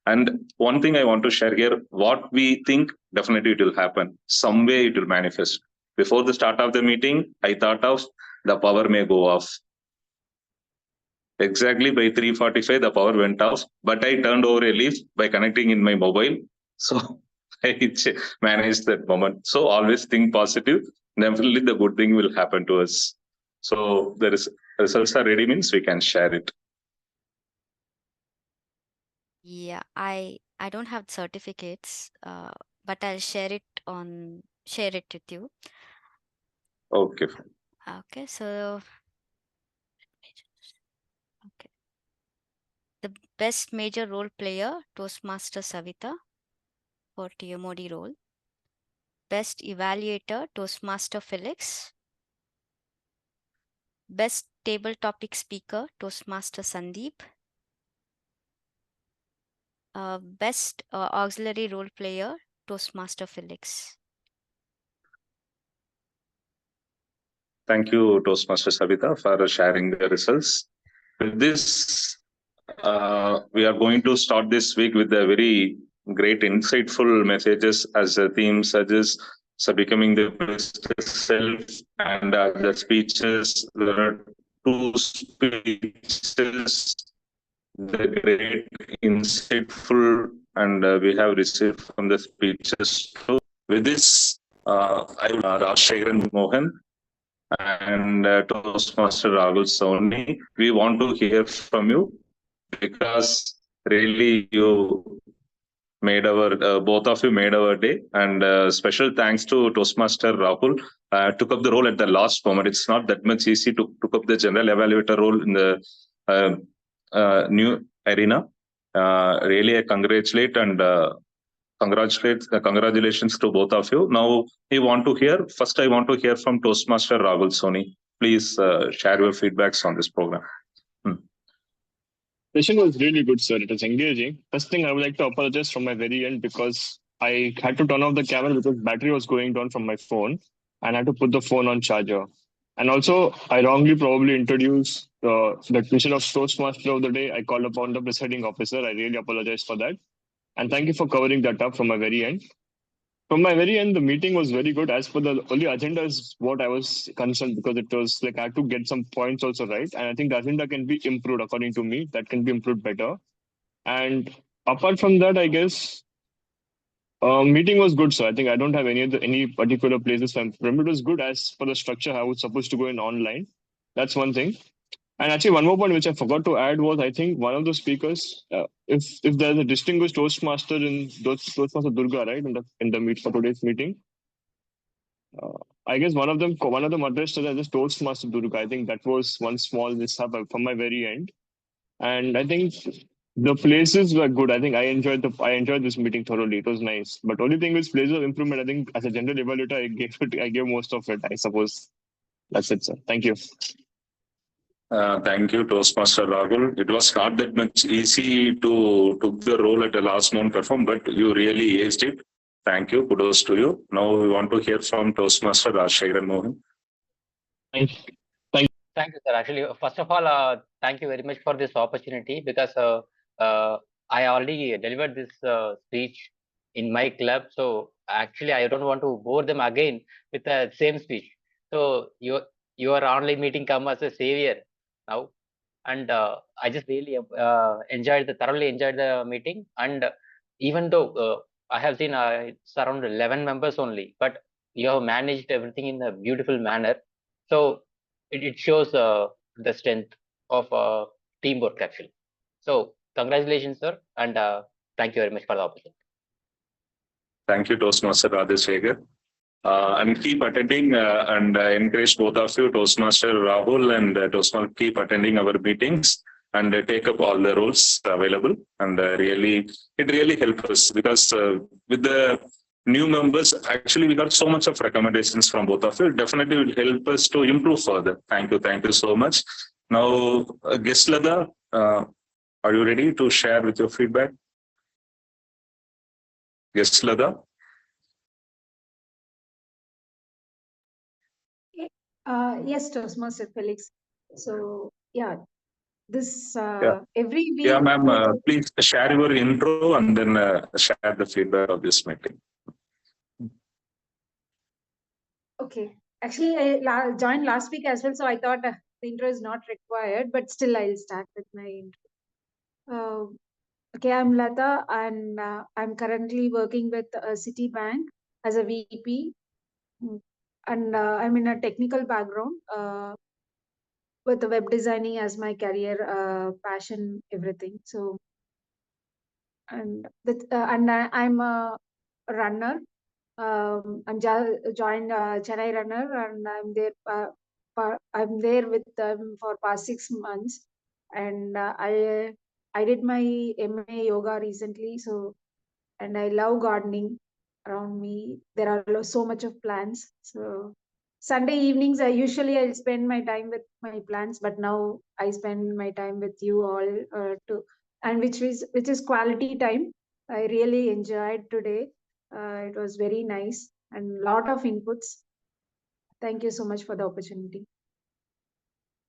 And one thing I want to share here, what we think, definitely it will happen. Some way it will manifest. Before the start of the meeting, I thought of the power may go off. Exactly by 3:45, the power went off, but I turned over a leaf by connecting in my mobile. So I managed that moment. So always think positive. Definitely the good thing will happen to us. So the results are ready means we can share it. Yeah, I don't have certificates, but I'll share it with you. Okay. Okay, so okay. The best major role player, Toastmaster Savita for TMOD role. Best evaluator, Toastmaster Felix. Best table topic speaker, Toastmaster Sandeep. Best auxiliary role player, Toastmaster Felix. Thank you, Toastmaster Savita, for sharing the results. With this, we are going to start this week with a very great, insightful messages as the theme suggests. So, becoming the best self, and the speeches. There are two speeches, the great, insightful, and we have received from the speeches too. With this, I will Rajshekharan Mohan and Toastmaster Rahul Soni. We want to hear from you because really you made our both of you made our day, and special thanks to Toastmaster Rahul. Took up the role at the last moment. It's not that much easy to took up the general evaluator role in the new arena. Really, I congratulate and congratulations to both of you. Now, I want to hear first. I want to hear from Toastmaster Rahul Soni. Please share your feedbacks on this program. Session was really good, sir. It was engaging. First thing, I would like to apologize from my very end because I had to turn off the camera because battery was going down from my phone, and I had to put the phone on charger. And also, I wrongly probably introduced the mission of Toastmaster of the day. I called upon the presiding officer. I really apologize for that. And thank you for covering that up from my very end. From my very end, the meeting was very good. As per the only agenda is what I was concerned because it was like I had to get some points also right. And I think the agenda can be improved according to me. That can be improved better. And apart from that, I guess meeting was good. So I think I don't have any particular places. It was good as per the structure. I was supposed to go in online. That's one thing. And actually, one more point which I forgot to add was I think one of the speakers, if there's a distinguished Toastmaster in Toastmaster Durga, right, in the meet for today's meeting, I guess one of them addressed us as Toastmaster Durga. I think that was one small mishap from my very end, and I think the places were good. I think I enjoyed this meeting thoroughly. It was nice, but only thing is places of improvement. I think as a general evaluator, I gave most of it. I suppose that's it, sir. Thank you. Thank you, Toastmaster Rahul. It was not that much easy to took the role at the last moment perform, but you really aced it. Thank you. Kudos to you. Now we want to hear from Toastmaster Rajshekharan Mohan. Thank you. Thank you, sir. Actually, first of all, thank you very much for this opportunity because I already delivered this speech in my club. So actually, I don't want to bore them again with the same speech. So your online meeting come as a savior now, and I just really thoroughly enjoyed the meeting. And even though I have seen it's around 11 members only, but you have managed everything in a beautiful manner. So it shows the strength of teamwork actually. So congratulations, sir, and thank you very much for the opportunity. Thank you, Toastmaster Rajshekharan. And keep attending and encourage both of you, Toastmaster Rahul and Toastmaster, keep attending our meetings and take up all the roles available. And it really helps us because with the new members, actually we got so much of recommendations from both of you. It definitely will help us to improve further. Thank you so much. Now, Guest Lada, are you ready to share with your feedback? Guest Lada? Yes, Toastmaster Felix. So, yeah, this Yeah. every week. Yeah, ma'am. Please share your intro and then share the feedback of this meeting. Okay. Actually, I joined last week as well, so I thought the intro is not required, but still I'll start with my intro. Okay, I'm Lata, and I'm currently working with Citibank as a VP, and I'm in a technical background with the web designing as my career passion, everything. So, and I'm a runner. I'm joined Chennai Runner, and I'm there with them for past 6 months, and I did my MA yoga recently. So, and I love gardening around me. There are so much of plants. So Sunday evenings, I'll spend my time with my plants, but now I spend my time with you all and which is quality time. I really enjoyed today. It was very nice and lot of inputs. Thank you so much for the opportunity.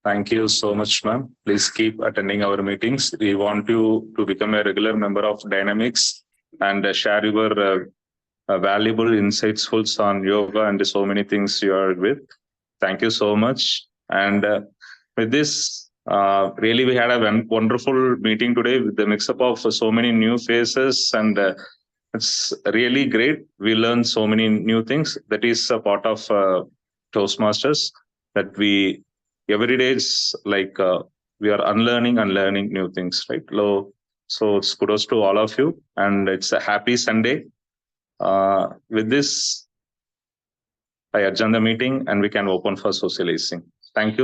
Thank you so much, ma'am. Please keep attending our meetings. We want you to become a regular member of Dynamics and share your valuable insightsfuls on yoga and so many things you are with. Thank you so much. And with this, really, we had a wonderful meeting today with the mix-up of so many new faces, and it's really great. We learned so many new things. That is a part of Toastmasters, that we every day it's like we are unlearning and learning new things, right? So it's kudos to all of you, and it's a happy Sunday. With this, I adjourn the meeting and we can open for socializing. Thank you.